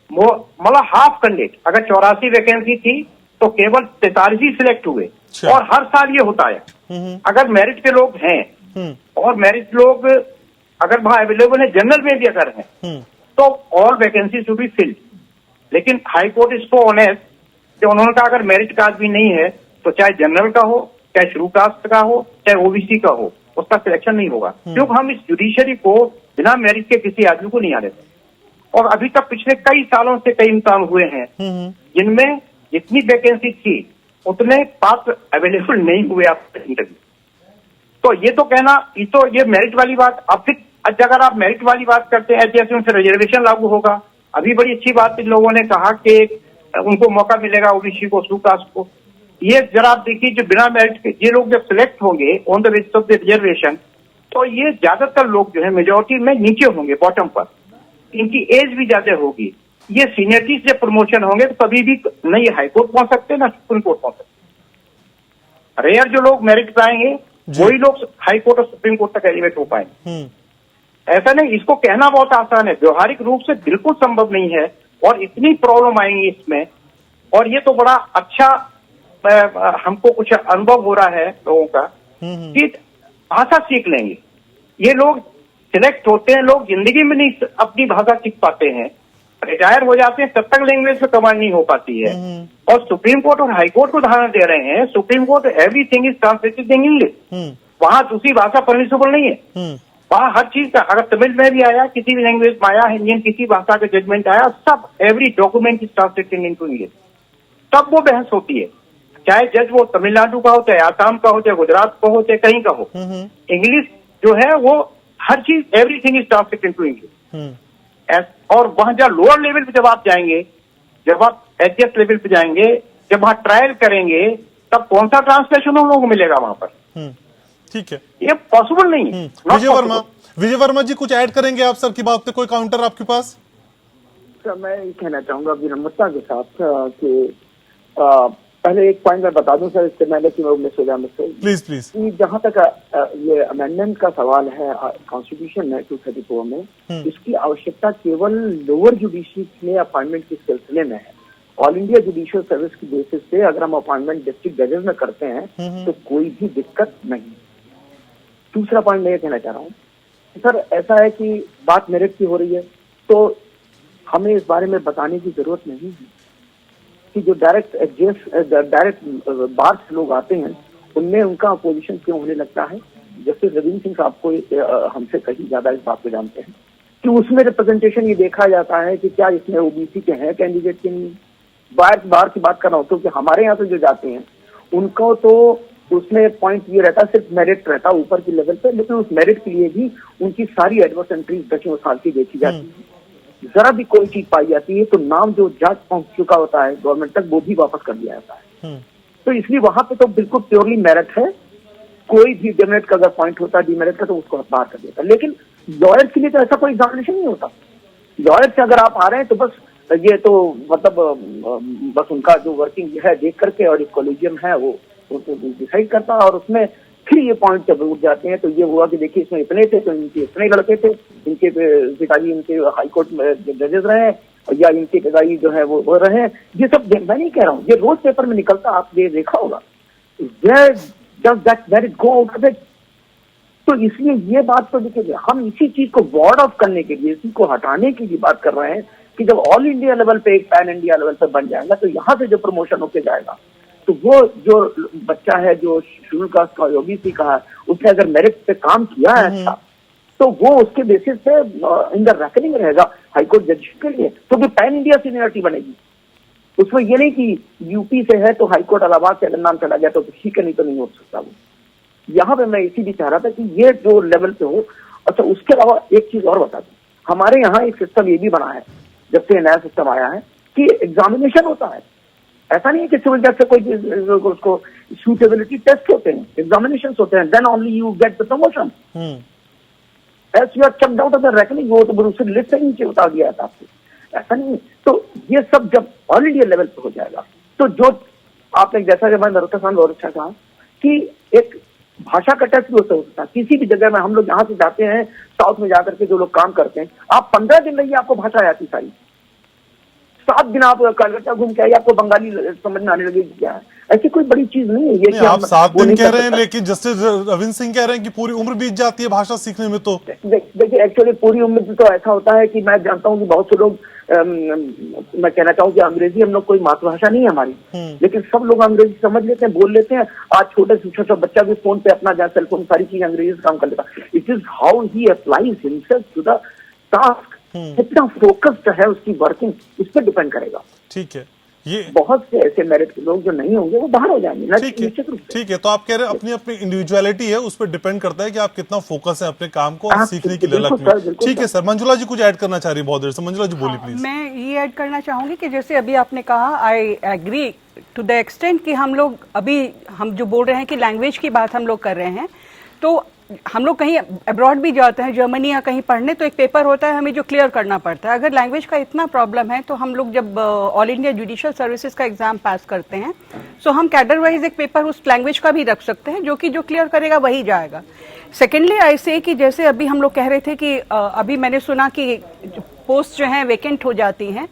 मतलब हाफ कैंडिडेट। अगर 84 वैकेंसी थी तो केवल 43 ही सिलेक्ट हुए। और हर साल ये होता है। अगर मेरिट के लोग हैं और मेरिट लोग अगर वहां अवेलेबल है, जनरल में भी अगर हैं, तो all vacancy to be filled. लेकिन high court is so honest कि उन्होंने कहा अगर मेरिट का आदमी नहीं है तो चाहे जनरल का हो, चाहे शेड्यूल कास्ट का हो, चाहे ओबीसी का हो, उसका सिलेक्शन नहीं होगा। क्योंकि हम इस जुडिशरी को बिना मेरिट के किसी आदमी को नहीं आने देते। और अभी तक पिछले कई सालों से कई इम्तिहान हुए हैं जिनमें जितनी वैकेंसी थी उतने पात्र अवेलेबल नहीं हुए आपके इंटरव्यू। तो ये तो कहना, ये मेरिट वाली बात। अब फिर अगर आप मेरिट वाली बात करते हैं जैसे उनसे रिजर्वेशन लागू होगा। अभी बड़ी अच्छी बात इन लोगों ने कहा कि उनको मौका मिलेगा ओबीसी को, शेड्यूल कास्ट को। ये जरा आप देखिए जो बिना मेरिट के ये लोग जब सिलेक्ट होंगे on the basis of the reservation, तो ये ज्यादातर लोग जो है मेजोरिटी में नीचे होंगे, बॉटम पर। इनकी एज भी ज्यादा होगी। ये सीनियरिटी से प्रमोशन होंगे तो कभी भी न ये हाईकोर्ट पहुंच सकते ना सुप्रीम कोर्ट पहुंच सकते। रेयर जो लोग मेरिट पे आएंगे वही लोग हाईकोर्ट और सुप्रीम कोर्ट तक एलिवेट हो पाएंगे। ऐसा नहीं, इसको कहना बहुत आसान है, व्यवहारिक रूप से बिल्कुल संभव नहीं है। और इतनी प्रॉब्लम आएंगी इसमें। और ये तो बड़ा अच्छा हमको कुछ अनुभव हो रहा है लोगों का कि भाषा सीख लेंगे। ये लोग सिलेक्ट होते हैं, लोग जिंदगी में नहीं अपनी भाषा सीख पाते हैं, रिटायर हो जाते हैं, तब तक लैंग्वेज पे कमांड नहीं हो पाती है। और सुप्रीम कोर्ट और हाई कोर्ट को उदाहरण दे रहे हैं। Supreme court everything is translated in English. वहां दूसरी भाषा परमिसिबल नहीं है। वहां हर चीज का, अगर तमिल में भी आया, किसी भी लैंग्वेज में आया, इंडियन किसी भाषा का जजमेंट आया, सब every document is translated into English. तब वो बहस होती है, चाहे जज वो तमिलनाडु का हो, चाहे आसाम का हो, चाहे गुजरात का हो, चाहे कहीं का हो। इंग्लिश जो है वो हर चीज everything is translated into English. और वहां जब लोअर लेवल पे जब आप जाएंगे, जब आप एचएस लेवल पे जाएंगे, जब वहां ट्रायल करेंगे, तब कौन सा ट्रांसलेशन उन लोगों को मिलेगा वहां पर? ठीक है, ये पॉसिबल नहीं है। विजय वर्मा जी कुछ ऐड करेंगे आप सर की बात पे? कोई काउंटर आपके पास? सर मैं ये कहना चाहूंगा विनम्रता के साथ कि पहले एक पॉइंट मैं बता दूं सर, इससे पहले कि मैं मिस हो जाऊं मुझसे। प्लीज कि जहां तक ये अमेंडमेंट का सवाल है कॉन्स्टिट्यूशन में 234 में, इसकी आवश्यकता केवल लोअर जुडिशरी में अपॉइंटमेंट के सिलसिले में है। ऑल इंडिया जुडिशियल सर्विस की बेसिस पे अगर हम अपॉइंटमेंट डिस्ट्रिक्ट जजेस में करते हैं तो कोई भी दिक्कत नहीं। दूसरा पॉइंट मैं ये कहना चाह रहा हूँ सर, ऐसा है कि बात मेरिट की हो रही है तो हमें इस बारे में बताने की जरूरत नहीं है कि जो डायरेक्ट बाहर से लोग आते हैं उनमें उनका अपोजिशन क्यों होने लगता है। जैसे रविंद्र सिंह साहब को हमसे कहीं ज्यादा इस बात को जानते हैं कि उसमें रिप्रेजेंटेशन ये देखा जाता है कि क्या इसमें ओबीसी के हैं कैंडिडेट के नहीं। बाहर की बात कर रहा हूँ, क्योंकि हमारे यहाँ से जो जाते हैं उनको तो उसमें पॉइंट ये रहता है, सिर्फ मेरिट रहता है ऊपर की लेवल पे, लेकिन उस मेरिट के लिए भी उनकी सारी एडवर्स एंट्रीज 10 साल की देखी जाती है। जरा भी कोई चीज पाई जाती है तो नाम जो जज पहुंच चुका होता है गवर्नमेंट तक वो भी वापस कर दिया जाता है। तो इसलिए वहां पे तो बिल्कुल प्योरली मेरिट है। कोई भी डिमेरिट का अगर पॉइंट होता है डिमेरिट का तो उसको बाहर कर देता है। लेकिन लॉयर्स के लिए तो ऐसा कोई एग्जामिनेशन नहीं होता। लॉयर्स से अगर आप आ रहे हैं तो बस ये तो मतलब बस उनका जो वर्किंग है देख करके और एक कॉलेजियम है वो डिसाइड करता है। और उसमें फिर ये पॉइंट जब उठ जाते हैं तो ये हुआ कि देखिए इसमें इतने थे तो इनके इतने लड़के थे, इनके पिताजी इनके हाईकोर्ट में जजेस रहे हैं या इनके पिताजी जो है वो रहे हैं। ये सब मैं नहीं कह रहा हूँ, ये रोज पेपर में निकलता, आप ये देखा होगा। तो इसलिए ये बात तो देखिए हम इसी चीज को वार्ड ऑफ करने के लिए, इसी को हटाने की बात कर रहे हैं कि जब ऑल इंडिया लेवल पे एक पैन इंडिया लेवल पे बन जाएगा तो यहाँ से जो प्रमोशन होके जाएगा तो वो जो बच्चा है जो शेड्यूल कास्ट का ओबीसी का है उसने अगर मेरिट पे काम किया है अच्छा तो वो उसके बेसिस पे इन द रैंकिंग रहेगा हाईकोर्ट जज के लिए, तो भी पैन इंडिया सीनियरिटी बनेगी। उसमें ये नहीं कि यूपी से है तो हाईकोर्ट इलाहाबाद से अगर नाम चला गया तो ठीक है, नहीं तो नहीं हो सकता। वो यहाँ पे मैं इसीलिए चाह रहा था कि ये जो लेवल पे हो। अच्छा, उसके अलावा एक चीज और बता दूं, हमारे यहाँ एक सिस्टम ये भी बना है जब से नया सिस्टम आया है कि एग्जामिनेशन होता है। ऐसा नहीं है कि सिविल जज से कोई उसको सूटेबिलिटी टेस्ट होते हैं, एग्जामिनेशन होते हैं, then only you get the promotion. As you are checked out of the ranking, वो तो उससे लिस्ट से नीचे उतार दिया था आपको, ऐसा नहीं। तो ये सब जब ऑल इंडिया लेवल पे हो जाएगा तो जो आपने जैसा जब नरोत्तम साहब ने और अच्छा कहा कि एक भाषा का टेस्ट भी होता है किसी भी जगह में। हम लोग यहाँ से जाते हैं साउथ में जाकर के जो लोग काम करते हैं, आप 15 दिन रहिए आपको भाषा आती सारी, 7 दिन आप कलकत्ता घूम के आइए आपको बंगाली समझ में आने लगेगी। क्या है, ऐसी कोई बड़ी चीज नहीं है ये कि आप 7 दिन कह रहे हैं, लेकिन जस्टिस रविंद्र सिंह कह रहे हैं कि पूरी उम्र बीत जाती है भाषा सीखने में। तो देखिए, एक्चुअली पूरी उम्र तो ऐसा होता है कि मैं जानता हूँ कि बहुत से लोग, मैं कहना चाहूँ कि अंग्रेजी हम लोग कोई मातृभाषा नहीं है हमारी, लेकिन सब लोग अंग्रेजी समझ लेते हैं, बोल लेते हैं। आज छोटे से छोटा बच्चा भी फोन पे अपना सेल फोन सारी चीज अंग्रेजी से काम कर लेता। It is how he applies himself to the task, कितना फोकस्ड है उसकी वर्किंग, इस पर डिपेंड करेगा। ठीक है, ये बहुत से ऐसे मेरिट के लोग जो नहीं होंगे वो बाहर हो जाएंगे। ठीक है, तो आप कह रहे हैं अपनी अपनी इंडिविजुअलिटी है, उस पर डिपेंड करता है कि आप कितना फोकस है अपने काम को सीखने की ललक में। ठीक है सर, मंजुला जी कुछ ऐड करना चाह रही है बहुत देर से। मंजुला जी बोलिए प्लीज। मैं ये ऐड करना चाहूंगी कि जैसे अभी आपने कहा, I agree to the extent कि हम लोग अभी हम जो बोल रहे हैं कि लैंग्वेज की बात हम लोग कर रहे हैं, तो हम लोग कहीं अब्रॉड भी जाते हैं, जर्मनी या कहीं पढ़ने, तो एक पेपर होता है हमें जो क्लियर करना पड़ता है। अगर लैंग्वेज का इतना प्रॉब्लम है तो हम लोग जब ऑल इंडिया जुडिशियल सर्विसेज का एग्जाम पास करते हैं तो हम कैडर वाइज एक पेपर उस लैंग्वेज का भी रख सकते हैं, जो कि जो क्लियर करेगा वही जाएगा। सेकेंडली आई से कि जैसे अभी हम लोग कह रहे थे कि अभी मैंने सुना कि पोस्ट जो है वेकेंट हो जाती हैं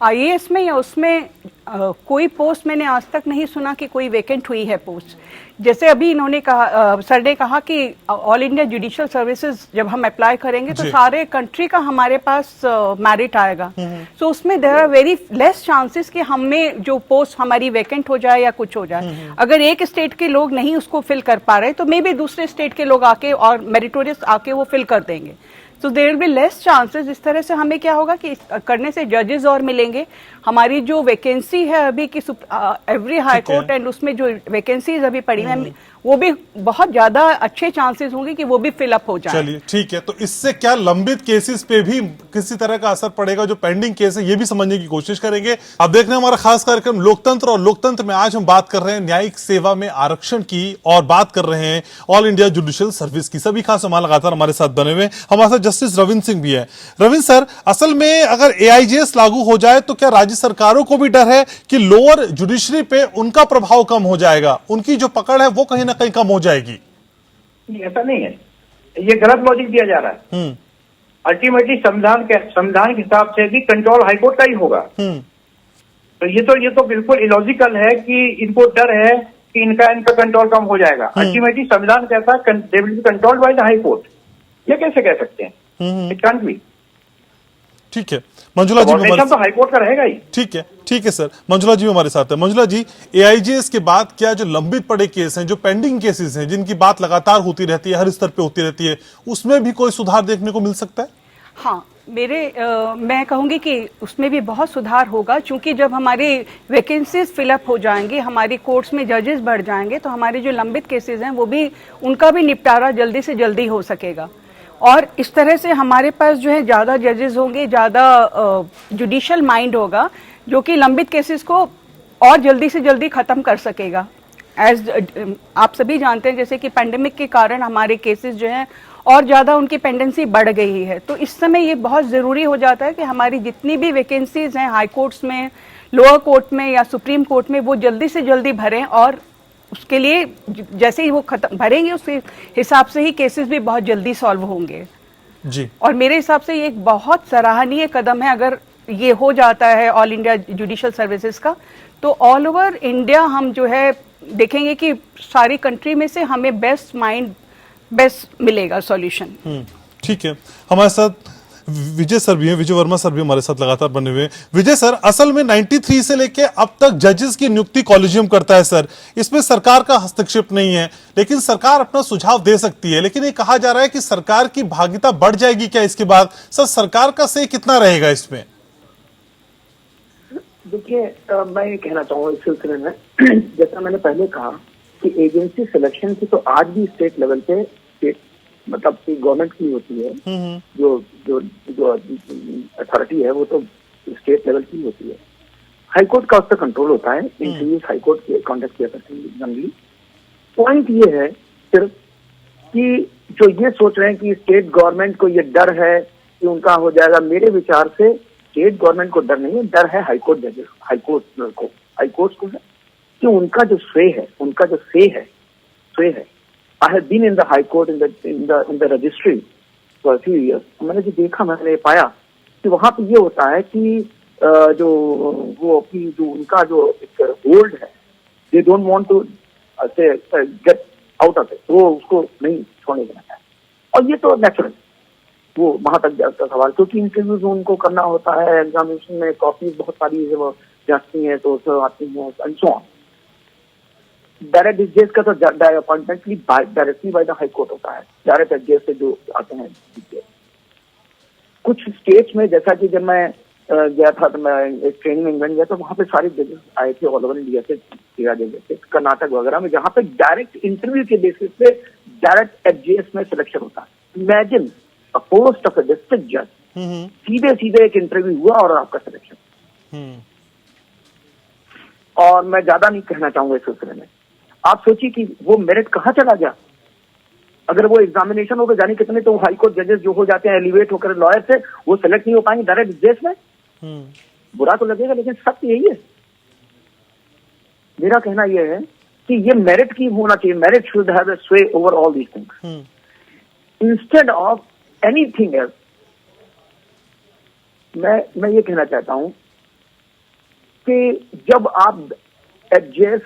IAS में या उसमें, कोई पोस्ट मैंने आज तक नहीं सुना कि कोई वेकेंट हुई है पोस्ट। जैसे अभी इन्होंने कहा, सर ने कहा कि ऑल इंडिया जुडिशियल सर्विसेज जब हम अप्लाई करेंगे तो सारे कंट्री का हमारे पास मेरिट आएगा, तो उसमें there are very less chances कि हमें जो पोस्ट हमारी वेकेंट हो जाए या कुछ हो जाए। अगर एक स्टेट के लोग नहीं उसको फिल कर पा रहे तो मे बी दूसरे स्टेट के लोग आके और मेरिटोरियस आके वो फिल कर देंगे, तो there will be less chances. इस तरह से हमें क्या होगा कि करने से जजेस और मिलेंगे। हमारी जो वैकेंसी है अभी की एवरी हाई कोर्ट एंड उसमें जो वैकेंसीज अभी पड़ी हैं वो भी बहुत ज्यादा अच्छे चांसेस होंगे कि वो भी फिलअप हो जाए। चलिए ठीक है, तो इससे क्या लंबित केसेस पे भी किसी तरह का असर पड़ेगा, जो पेंडिंग केस है ये भी समझने की कोशिश करेंगे। अब देख रहे हैं हमारा खास कार्यक्रम लोकतंत्र, और लोकतंत्र में आज हम बात कर रहे हैं न्यायिक सेवा में आरक्षण की, और बात कर रहे हैं ऑल इंडिया जुडिशियल सर्विस की। सभी खास मेहमान लगातार हमारे साथ बने हुए, हमारे साथ जस्टिस रविंद्र सिंह भी है। रविंद्र सर, असल में अगर AIJS लागू हो जाए तो क्या राज्य सरकारों को भी डर है कि लोअर जुडिशरी पे उनका प्रभाव कम हो जाएगा, उनकी जो पकड़ है वो कहीं ना कहीं कम हो जाएगी? ऐसा नहीं है, ये गलत लॉजिक दिया जा रहा है। अल्टीमेटली संविधान के हिसाब से भी कंट्रोल हाईकोर्ट का ही होगा। तो ये तो बिल्कुल इलॉजिकल है कि इनको डर है कि इनका कंट्रोल कम हो जाएगा। अल्टीमेटली संविधान कहता है they will be controlled by the high court. ये कैसे कह सकते हैं? It can't be. ठीक है, मंजुला जी तो हाईकोर्ट का रहेगा ही। ठीक है सर, मंजुला जी हमारे साथ है। मंजुला जी, AIJS के बाद क्या जो लंबित पड़े केस हैं, जो पेंडिंग केसेस हैं, जिनकी बात लगातार होती रहती है, हर स्तर पे होती रहती है, उसमें भी कोई सुधार देखने को मिल सकता है? हाँ, मैं कहूंगी कि उसमें भी बहुत सुधार होगा, क्योंकि जब हमारी वैकेंसीज फिलअप हो जाएंगी, हमारी कोर्ट्स में जजेस बढ़ जाएंगे, तो हमारे जो लंबित केसेस हैं वो भी, उनका भी निपटारा जल्दी से जल्दी हो सकेगा। और इस तरह से हमारे पास जो है ज़्यादा जजेस होंगे, ज़्यादा जुडिशियल माइंड होगा, जो कि लंबित केसेस को और जल्दी से जल्दी ख़त्म कर सकेगा। आप सभी जानते हैं जैसे कि पैंडेमिक के कारण हमारे केसेस जो हैं और ज़्यादा उनकी पेंडेंसी बढ़ गई है, तो इस समय ये बहुत ज़रूरी हो जाता है कि हमारी जितनी भी वैकेंसीज हैं हाई कोर्ट्स में, लोअर कोर्ट में या सुप्रीम कोर्ट में, वो जल्दी से जल्दी भरें, और उसके लिए जैसे ही वो खत्म भरेंगे उसके हिसाब से ही केसेस भी बहुत जल्दी सॉल्व होंगे जी। और मेरे हिसाब से ये एक बहुत सराहनीय कदम है अगर ये हो जाता है ऑल इंडिया जुडिशियल सर्विसेज का, तो ऑल ओवर इंडिया हम जो है देखेंगे कि सारी कंट्री में से हमें बेस्ट मिलेगा सॉल्यूशन। ठीक है, हमारे साथ विजय सर भी हैं, विजय वर्मा सर भी हमारे साथ लगातार बने हुए हैं। विजय सर, असल में 93 से लेके अब तक जजेस की नियुक्ति कॉलेजियम करता है सर, इसमें सरकार का हस्तक्षेप नहीं है, लेकिन सरकार अपना सुझाव दे सकती है। लेकिन ये कहा जा रहा है कि सरकार की भागीदारी बढ़ जाएगी क्या इसके बाद? सर, सरकार का से कितना रहेगा इसमें? देखिए, मैं ये कहना चाहूंगा इस सिलसिले में, जैसा मैंने पहले कहा कि एजेंसी सिलेक्शन की तो आज भी स्टेट लेवल पे स्टेट मतलब की गवर्नमेंट की होती है, जो जो जो अथॉरिटी है वो तो स्टेट लेवल की होती है। हाईकोर्ट का उस पर कंट्रोल होता है, इंटरव्यूज हाईकोर्ट के कॉन्डक्ट किया करते हैं जनरली। पॉइंट ये है सिर्फ कि जो ये सोच रहे हैं कि स्टेट गवर्नमेंट को ये डर है कि उनका हो जाएगा, मेरे विचार से स्टेट गवर्नमेंट को डर नहीं है, डर है हाईकोर्ट जजेस, हाईकोर्ट को है कि उनका जो स्वे है, उनका जो स्वे है। I have been in the high court in the registry for few years. मैंने जो देखा, मैंने पाया कि वहां पे ये होता है कि जो वो अपनी जो उनका जो एक होल्ड है, they don't want to get out of it, वो उसको नहीं छोड़ने देना है। और ये तो नेचुरल, वो वहां तक जाता सवाल, क्योंकि इंटरव्यूज उनको करना होता है, एग्जामिनेशन में कॉपीज बहुत सारी वो जाती है तो उससे आती है एंड सो ऑन। डायरेक्ट एडजेस का तो अपॉइंटमेंटली directly by the high court होता है, डायरेक्ट एडजेस से जो आते हैं। कुछ स्टेट्स में, जैसा कि जब मैं गया था तो मैं एक ट्रेनिंग में इंग्लैंड गया तो वहां पे सारे जजेस आए थे ऑल ओवर इंडिया से, जैसे कर्नाटक वगैरह में, जहां पे डायरेक्ट इंटरव्यू के बेसिस पे डायरेक्ट एडजेस में सिलेक्शन होता है। Imagine a post of a district जज, सीधे एक इंटरव्यू हुआ और आपका सिलेक्शन। और मैं ज्यादा नहीं कहना चाहूंगा इस सिलसिले में। आप सोचिए कि वो मेरिट कहाँ चला गया। अगर वो एग्जामिनेशन हो तो जाने कितने तो हाई कोर्ट जजेस जो हो जाते हैं एलिवेट होकर लॉयर से, वो सेलेक्ट नहीं हो पाएंगे डायरेक्ट एडजेस में। बुरा तो लगेगा, लेकिन सत्य यही है। मेरा कहना यह है कि ये मेरिट की होना चाहिए, मेरिट शुड हैव अ स्वे over all these things instead of anything else. मैं ये कहना चाहता हूं कि जब आप एडजेस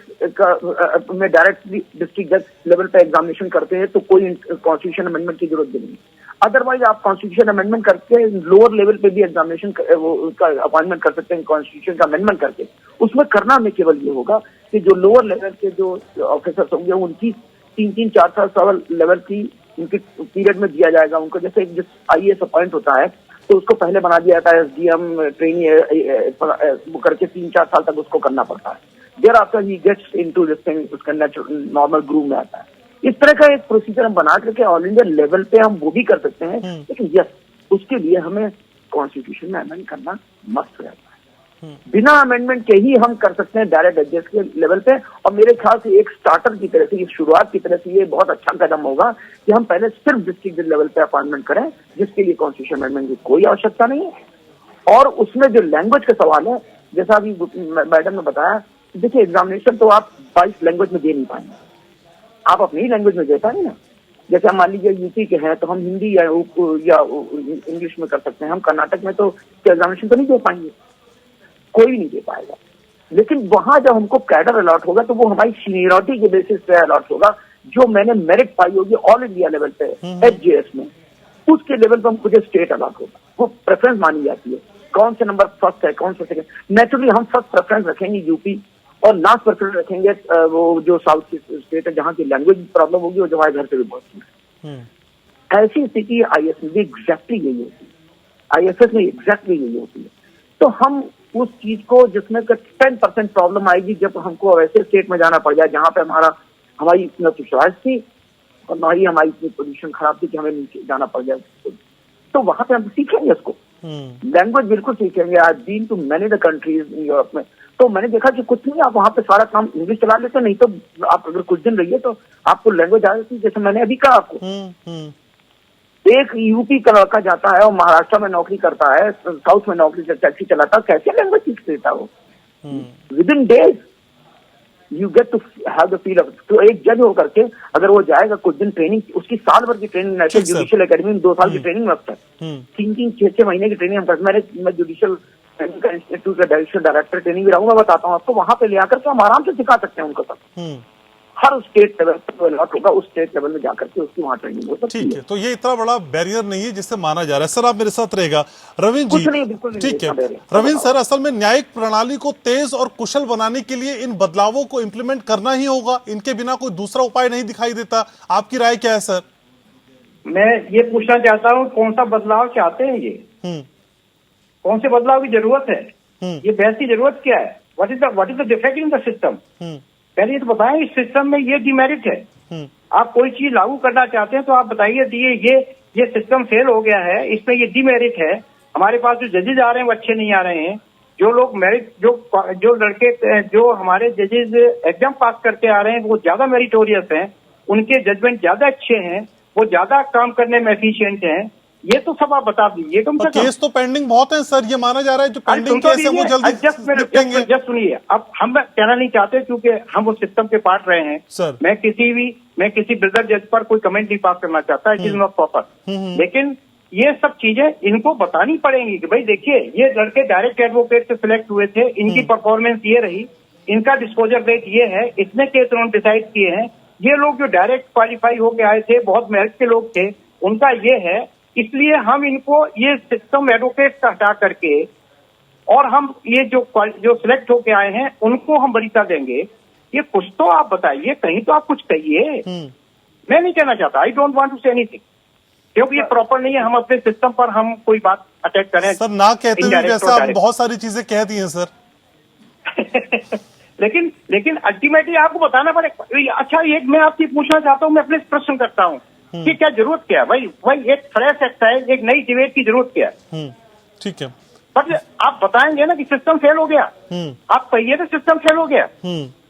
में डायरेक्टली डिस्ट्रिक्ट जज लेवल पे एग्जामिनेशन करते हैं तो कोई कॉन्स्टिट्यूशन अमेंडमेंट की जरूरत भी नहीं। अदरवाइज आप कॉन्स्टिट्यूशन अमेंडमेंट करके लोअर लेवल पे भी एग्जामिनेशन का अपॉइंटमेंट कर सकते हैं, कॉन्स्टिट्यूशन का अमेंडमेंट करके। उसमें करना में केवल ये होगा कि जो लोअर लेवल के जो ऑफिसर्स होंगे उनकी 3-3, 4-4 साल लेवल की उनके पीरियड में दिया जाएगा उनको। जैसे एक IAS अपॉइंट होता है तो उसको पहले बना दिया जाता है SDM ट्रेनिंग वो करके 3-4 साल तक उसको करना पड़ता है। Thereafter he gets into this thing, उसका नॉर्मल ग्रूव में आता है। इस तरह का एक प्रोसीजर हम बना करके ऑल इंडिया लेवल पे हम वो भी कर सकते हैं, लेकिन यस उसके लिए हमें कॉन्स्टिट्यूशन में अमेंड करना मस्ट रहता है। बिना अमेंडमेंट के ही हम कर सकते हैं डायरेक्ट एडजेस के लेवल पे। और मेरे ख्याल से एक स्टार्टर की तरह से, एक शुरुआत की तरह से ये बहुत अच्छा कदम होगा कि हम पहले सिर्फ डिस्ट्रिक्ट लेवल पे अपॉइंटमेंट करें, जिसके लिए कॉन्स्टिट्यूशन अमेंडमेंट की कोई आवश्यकता नहीं है। और उसमें जो लैंग्वेज का सवाल है, जैसा अभी मैडम ने बताया, देखिए एग्जामिनेशन तो आप 22 लैंग्वेज में दे नहीं पाएंगे, आप अपनी लैंग्वेज में दे पाएंगे ना। जैसे हम मान लीजिए यूपी के हैं तो हम हिंदी या इंग्लिश में कर सकते हैं। हम कर्नाटक में तो एग्जामिनेशन तो नहीं दे पाएंगे, कोई नहीं दे पाएगा। लेकिन वहां जब हमको कैडर अलॉट होगा तो वो हमारी सीनियरिटी के बेसिस पे अलॉट होगा। जो मैंने मेरिट पाई होगी ऑल इंडिया लेवल पे HJS में, उसके लेवल पर मुझे स्टेट अलॉट होगा। वो प्रेफरेंस मानी जाती है, कौन से नंबर फर्स्ट है, कौन से सेकंड। नेचुरली हम फर्स्ट प्रेफरेंस रखेंगे यूपी और लास्ट प्रेफरेंस रखेंगे वो जो साउथ की स्टेट है जहाँ की लैंग्वेज प्रॉब्लम होगी और जो हमारे घर से भी बहुत। ऐसी स्थिति IAS में भी एग्जैक्टली यही होती है, IFS में एग्जैक्टली यही होती है। तो हम उस चीज को जिसमें 10% प्रॉब्लम आएगी जब हमको वैसे स्टेट में जाना पड़ जाए जहां पे हमारी इतना चॉइस थी और ना ही हमारी इतनी पोजीशन खराब थी कि हमें नीचे जाना पड़ जाए, तो वहां पे हम सीखेंगे उसको। लैंग्वेज बिल्कुल सीखेंगे। आज been to many the countries in Europe में, तो मैंने देखा कि कुछ नहीं, आप वहां पे सारा काम इंग्लिश चला लेते, नहीं तो आप अगर कुछ दिन रहिए तो आपको लैंग्वेज आ जाती है। जैसे मैंने अभी कहा आपको, एक यूपी का लड़का जाता है और महाराष्ट्र में नौकरी करता है, साउथ में नौकरी से टैक्सी चलाता है, कैसे लैंग्वेज सीख लेता है वो within days. You get to have the feel of. तो एक जज होकर के अगर वो जाएगा कुछ दिन ट्रेनिंग, उसकी साल भर की ट्रेनिंग नेशनल जुडिशियल अकेडमी में 2 साल की ट्रेनिंग लगता है, 3-6 महीने की ट्रेनिंग हम करते। मैं जुडिशियल इंस्टीट्यूट का डायरेक्टर ट्रेनिंग भी रहूंगा, बताता हूँ आपको। वहां पे ले आकर के हम आराम से सिखा सकते हैं उनको सब। हर स्टेट लेवल पर अलॉट होगा, उस स्टेट लेवल में जाकर के उसकी वहां ट्रेनिंग हो सकती है। ठीक है, तो ये इतना बड़ा बैरियर नहीं है जिससे माना जा रहा है। सर आप मेरे साथ रहेगा। रविंद्र जी, ठीक है रविंद्र सर, असल में न्यायिक प्रणाली को तेज और कुशल बनाने के लिए इन बदलावों को इम्प्लीमेंट करना ही होगा, इनके बिना कोई दूसरा उपाय नहीं दिखाई देता। आपकी राय क्या है सर? मैं ये पूछना चाहता हूँ, कौन सा बदलाव चाहते हैं ये? कौन से बदलाव की जरूरत है? ये बहस की जरूरत क्या है? What is the defect in the system? पहले ये तो बताएं इस सिस्टम में ये डिमेरिट है। आप कोई चीज लागू करना चाहते हैं तो आप बताइए ये सिस्टम फेल हो गया है, इसमें ये डिमेरिट है। हमारे पास जो जजेज आ रहे हैं वो अच्छे नहीं आ रहे हैं। जो लोग मेरिट जो लड़के जो हमारे जजेज एग्जाम पास करके आ रहे हैं वो ज्यादा मेरिटोरियस हैं, उनके जजमेंट ज्यादा अच्छे हैं, वो ज्यादा काम करने में एफिशिएंट हैं। ये तो सब आप बता दीजिए। केस तो पेंडिंग बहुत है सर, ये माना जा रहा है जो पेंडिंग केस है वो जल्दी निपटेंगे। जस्ट सुनिए, अब हम कहना नहीं चाहते क्योंकि हम उस सिस्टम के पार्ट रहे हैं सर। मैं किसी ब्रदर जज पर कोई कमेंट नहीं पास करना चाहता, इट इज नॉट प्रॉपर। लेकिन ये सब चीजें इनको बतानी पड़ेंगी कि भाई देखिए ये लड़के डायरेक्ट एडवोकेट से सिलेक्ट हुए थे, इनकी परफॉर्मेंस ये रही, इनका डिस्पोजर रेट ये है, इतने केस उन्होंने डिसाइड किए हैं। ये लोग जो डायरेक्ट क्वालिफाई होके आए थे, बहुत मेरिट के लोग थे, उनका ये है। इसलिए हम इनको ये सिस्टम एडवोकेट का हटा करके और हम ये जो सिलेक्ट होके आए हैं उनको हम वरीयता देंगे। ये कुछ तो आप बताइए, कहीं तो आप कुछ कहिए। मैं नहीं कहना चाहता, I don't want to say anything, क्योंकि ये प्रॉपर नहीं है हम अपने सिस्टम पर हम कोई बात अटैक करें। सर ना कहते हुए वैसे आप बहुत सारी चीजें कह दी हैं सर। लेकिन अल्टीमेटली आपको बताना पड़ेगा। अच्छा, एक मैं आपसे पूछना चाहता हूँ, मैं अपने प्रश्न करता हूँ कि क्या जरूरत क्या है भाई एक फ्रेश एक्सरसाइज, एक नई डिबेट की जरूरत क्या है? ठीक है, पर आप बताएंगे ना कि सिस्टम फेल हो गया, आप कहिए तो सिस्टम फेल हो गया,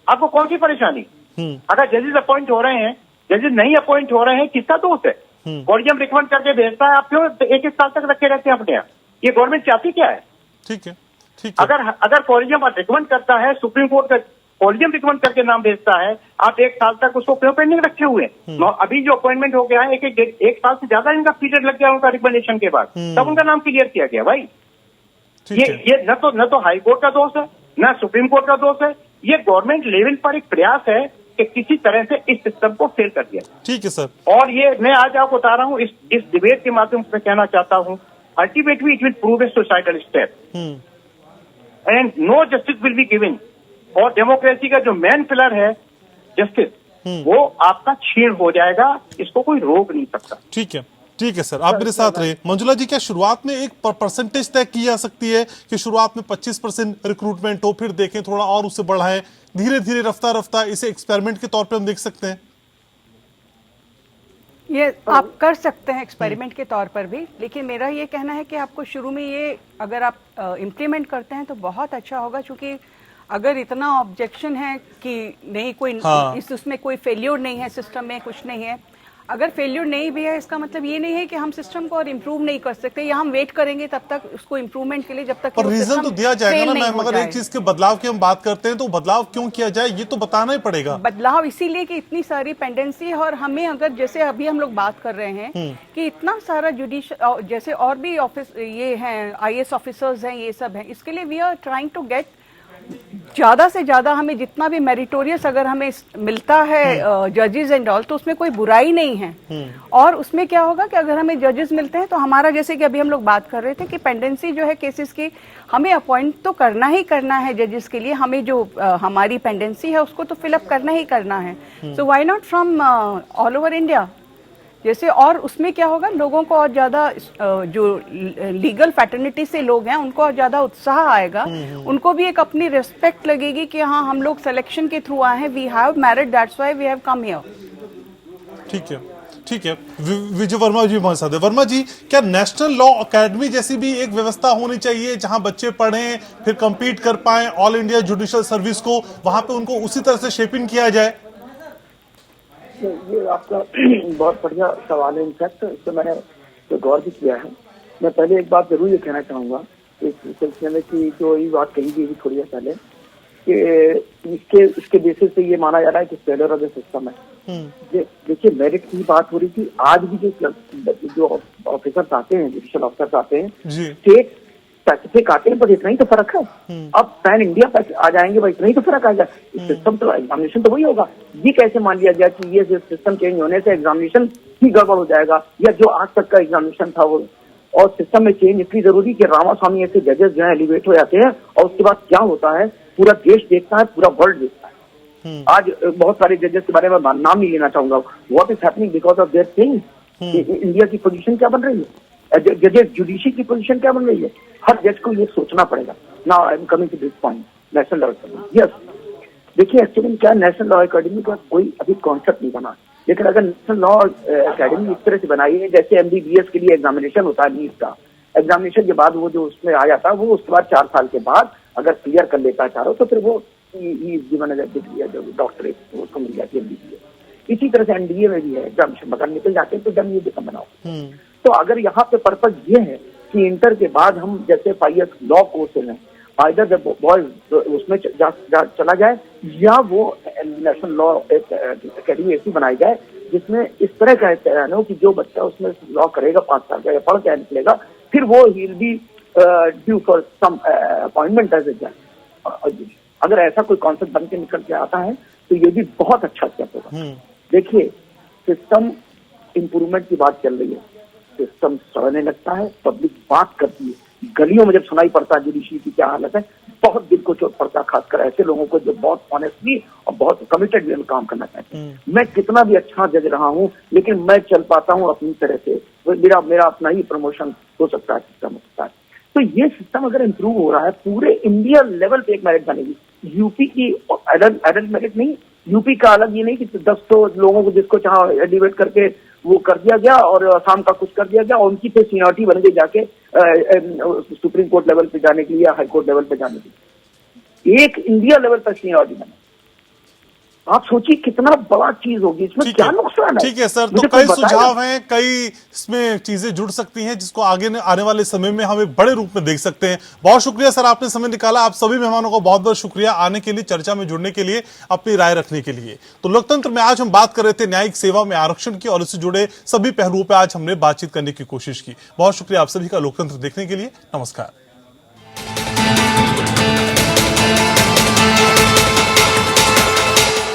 आपको कौन सी परेशानी? अगर जजेस अपॉइंट हो रहे हैं, जजेस नहीं अपॉइंट हो रहे हैं, किसका दोष है? कॉलेजियम रिकमेंड करके भेजता है, आप क्यों एक साल तक रखे रहते हैं अपने यहाँ? ये गवर्नमेंट चाहती क्या है? ठीक है। अगर कॉलेजियम रिकमेंड करता है, सुप्रीम कोर्ट का कॉलेजियम रिकमेंड करके नाम भेजता है, आप एक साल तक उसको क्यों पेंडिंग रखे हुए? अभी जो अपॉइंटमेंट हो गया है, एक साल से ज्यादा इनका पीरियड लग गया उनका रिकमेंडेशन के बाद, तब उनका नाम क्लियर किया गया। भाई ये न तो हाई कोर्ट का दोष है, न सुप्रीम कोर्ट का दोष है, ये गवर्नमेंट लेवल पर एक प्रयास है कि किसी तरह से इस सिस्टम को फेल कर दिया। ठीक है सर। और ये मैं आज आपको बता रहा हूँ, इस डिबेट के माध्यम से कहना चाहता हूँ, ultimately it will prove a suicidal step and no justice will be given. और डेमोक्रेसी का जो मेन पिलर है जस्टिस, वो आपका छीन हो जाएगा, इसको कोई रोक नहीं सकता। ठीक है सर, आप मेरे साथ रहे। मंजुला जी, क्या शुरुआत में एक परसेंटेज तय की जा सकती है कि शुरुआत में 25% रिक्रूटमेंट हो, फिर देखें थोड़ा और उसे बढ़ाएं, धीरे धीरे रफ्ता इसे एक्सपेरिमेंट के तौर पे हम देख सकते हैं? ये आप कर सकते हैं एक्सपेरिमेंट के तौर पर भी, लेकिन मेरा ये कहना है कि आपको शुरू में ये अगर आप इम्प्लीमेंट करते हैं तो बहुत अच्छा होगा, क्योंकि अगर इतना ऑब्जेक्शन है कि नहीं कोई उसमें कोई फेल्योर नहीं है, सिस्टम में कुछ नहीं है, अगर फेल्योर नहीं भी है इसका मतलब ये नहीं है कि हम सिस्टम को और इम्प्रूव नहीं कर सकते, या हम वेट करेंगे तब तक उसको इम्प्रूवमेंट के लिए, जब तक रीजन तो दिया जाएगा ना मैम। अगर एक चीज के बदलाव की हम बात करते हैं तो बदलाव क्यों किया जाए ये तो बताना ही पड़ेगा। बदलाव इसीलिए कि इतनी सारी पेंडेंसी है, और हमें अगर जैसे अभी हम लोग बात कर रहे हैं कि इतना सारा जुडिशियल, जैसे और भी ऑफिस ये हैं, IAS ऑफिसर्स हैं, ये सब हैं, इसके लिए we are trying to get ज्यादा से ज्यादा, हमें जितना भी मेरिटोरियस अगर हमें मिलता है जजेस एंड ऑल, तो उसमें कोई बुराई नहीं है। और उसमें क्या होगा कि अगर हमें जजेस मिलते हैं तो हमारा, जैसे कि अभी हम लोग बात कर रहे थे कि पेंडेंसी जो है केसेस की, हमें अपॉइंट तो करना ही करना है जजेस के लिए, हमें जो हमारी पेंडेंसी है उसको तो फिलअप करना ही करना है। So why not from all over India जैसे। और उसमें क्या होगा, लोगों को और ज्यादा, जो लीगल फैटर्निटी से लोग हैं उनको और ज्यादा उत्साह आएगा, उनको भी एक अपनी रिस्पेक्ट लगेगी कि हाँ हम लोग सिलेक्शन के थ्रू आए हैं, we have merit, that's why we have come here. ठीक है। विजय वर्मा जी हमारे साथ है। वर्मा जी, क्या नेशनल लॉ अकेडमी जैसी भी एक व्यवस्था होनी चाहिए जहां बच्चे पढ़ें, फिर कम्पीट कर पाए ऑल इंडिया जुडिशियल सर्विस को, वहां पे उनको उसी तरह से शेपिंग किया जाए? ये आपका बहुत बढ़िया सवाल है। इनफैक्ट इस पर मैंने तो गौर भी किया है। मैं पहले एक बात जरूर ये कहना चाहूंगा इस सिलसिले में कि जो ये बात कही गई थोड़ी देर पहले कि इसके बेसिस से ये माना जा रहा है कि फेलियर ऑफ द सिस्टम है। देखिए, मेरिट की बात हो रही थी, आज भी जो ऑफिसर्स आते हैं, जुडिशियल ऑफिसर्स आते हैं, स्टेट स्पेसिफिक आते हैं, पर इतना ही तो फर्क है। अब पैन इंडिया आ जाएंगे भाई, इतना ही तो फर्क आ जाए। सिस्टम तो, एग्जामिनेशन तो वही होगा। ये कैसे मान लिया जाए कि ये सिस्टम चेंज होने से एग्जामिनेशन ही गड़बड़ हो जाएगा, या जो आज तक का एग्जामिनेशन था वो, और सिस्टम में चेंज इसलिए जरूरी कि रामास्वामी ऐसे जजेस जो है एलिवेट हो जाते हैं, और उसके बाद क्या होता है, पूरा देश देखता है, पूरा वर्ल्ड देखता है। आज बहुत सारे जजेस के बारे में नाम नहीं लेना चाहूंगा, what is happening because of their thing. India की पोजीशन क्या बन रही है, जजेस जुडिशरी की पोजीशन क्या बन रही है, हर जज को ये सोचना पड़ेगा। Now I am coming to this point, national level. Yes, देखिए एक्चुअली क्या नेशनल लॉ एकेडमी का कोई अभी कॉन्सेप्ट नहीं बना, लेकिन अगर नेशनल लॉ एकेडमी इस तरह से बनाई है जैसे MBBS के लिए एग्जामिनेशन होता है नीट का, एग्जामिनेशन के बाद वो जो उसमें आ जाता है वो उसके बाद 4 साल के बाद अगर क्लियर कर लेता है चारों तो फिर वो डिग्री जो डॉक्टरेट उसको मिल जाती है MBBS। इसी तरह से NDA में भी है, एग्जामिनेशन अगर निकल जाते हैं तो जब ये बिकम बनाओ। तो अगर यहाँ पे पर्पज ये है कि इंटर के बाद हम जैसे 5 years लॉ कोर्सेज हैं, आइदर जब बॉयज उसमें चला जाए या वो नेशनल लॉ एकेडमी ऐसी बनाई जाए जिसमें इस तरह का हो कि जो बच्चा उसमें लॉ करेगा 5 साल का या पढ़ के निकलेगा फिर वो ही be due for some appointment as a जज। अगर ऐसा कोई कॉन्सेप्ट बन के निकल के आता है तो ये भी बहुत अच्छा स्टेप होगा। देखिए सिस्टम इंप्रूवमेंट की बात चल रही है, सिस्टम सड़ने लगता है, पब्लिक बात करती है, गलियों में जब सुनाई पड़ता है जुडिशरी की क्या हालत है, बहुत दिल को चोट पड़ता है, खासकर ऐसे लोगों को जो बहुत ऑनेस्टली और बहुत कमिटेड वे में काम करना चाहते हैं। मैं कितना भी अच्छा जज रहा हूं लेकिन मैं चल पाता हूं अपनी तरह से, मेरा अपना ही प्रमोशन हो सकता है, सिस्टम हो सकता है। तो ये सिस्टम अगर इम्प्रूव हो रहा है पूरे इंडिया लेवल पे एक मेरिट बनेगी। यूपी की एडल्ट मेरिट नहीं, यूपी का अलग ये नहीं कि 10 लोगों को जिसको चाह एलिवेट करके वो कर दिया गया और असम का कुछ कर दिया गया और उनकी फिर सीनियरिटी बन गई जाके सुप्रीम कोर्ट लेवल पे जाने के लिए या हाई कोर्ट लेवल पे जाने के लिए। एक इंडिया लेवल पर सीनियरिटी बने, आप सोचिए कितना बड़ा चीज होगी, इसमें क्या नुकसान है। ठीक है सर, तो कई सुझाव हैं, कई इसमें चीजें जुड़ सकती हैं जिसको आगे आने वाले समय में हम एक बड़े रूप में देख सकते हैं। बहुत शुक्रिया सर, आपने समय निकाला। आप सभी मेहमानों को बहुत बहुत शुक्रिया आने के लिए, चर्चा में जुड़ने के लिए, अपनी राय रखने के लिए। तो लोकतंत्र में आज हम बात कर रहे थे न्यायिक सेवा में आरक्षण की और इससे जुड़े सभी पहलुओं पर आज हमने बातचीत करने की कोशिश की। बहुत शुक्रिया आप सभी का लोकतंत्र देखने के लिए। नमस्कार।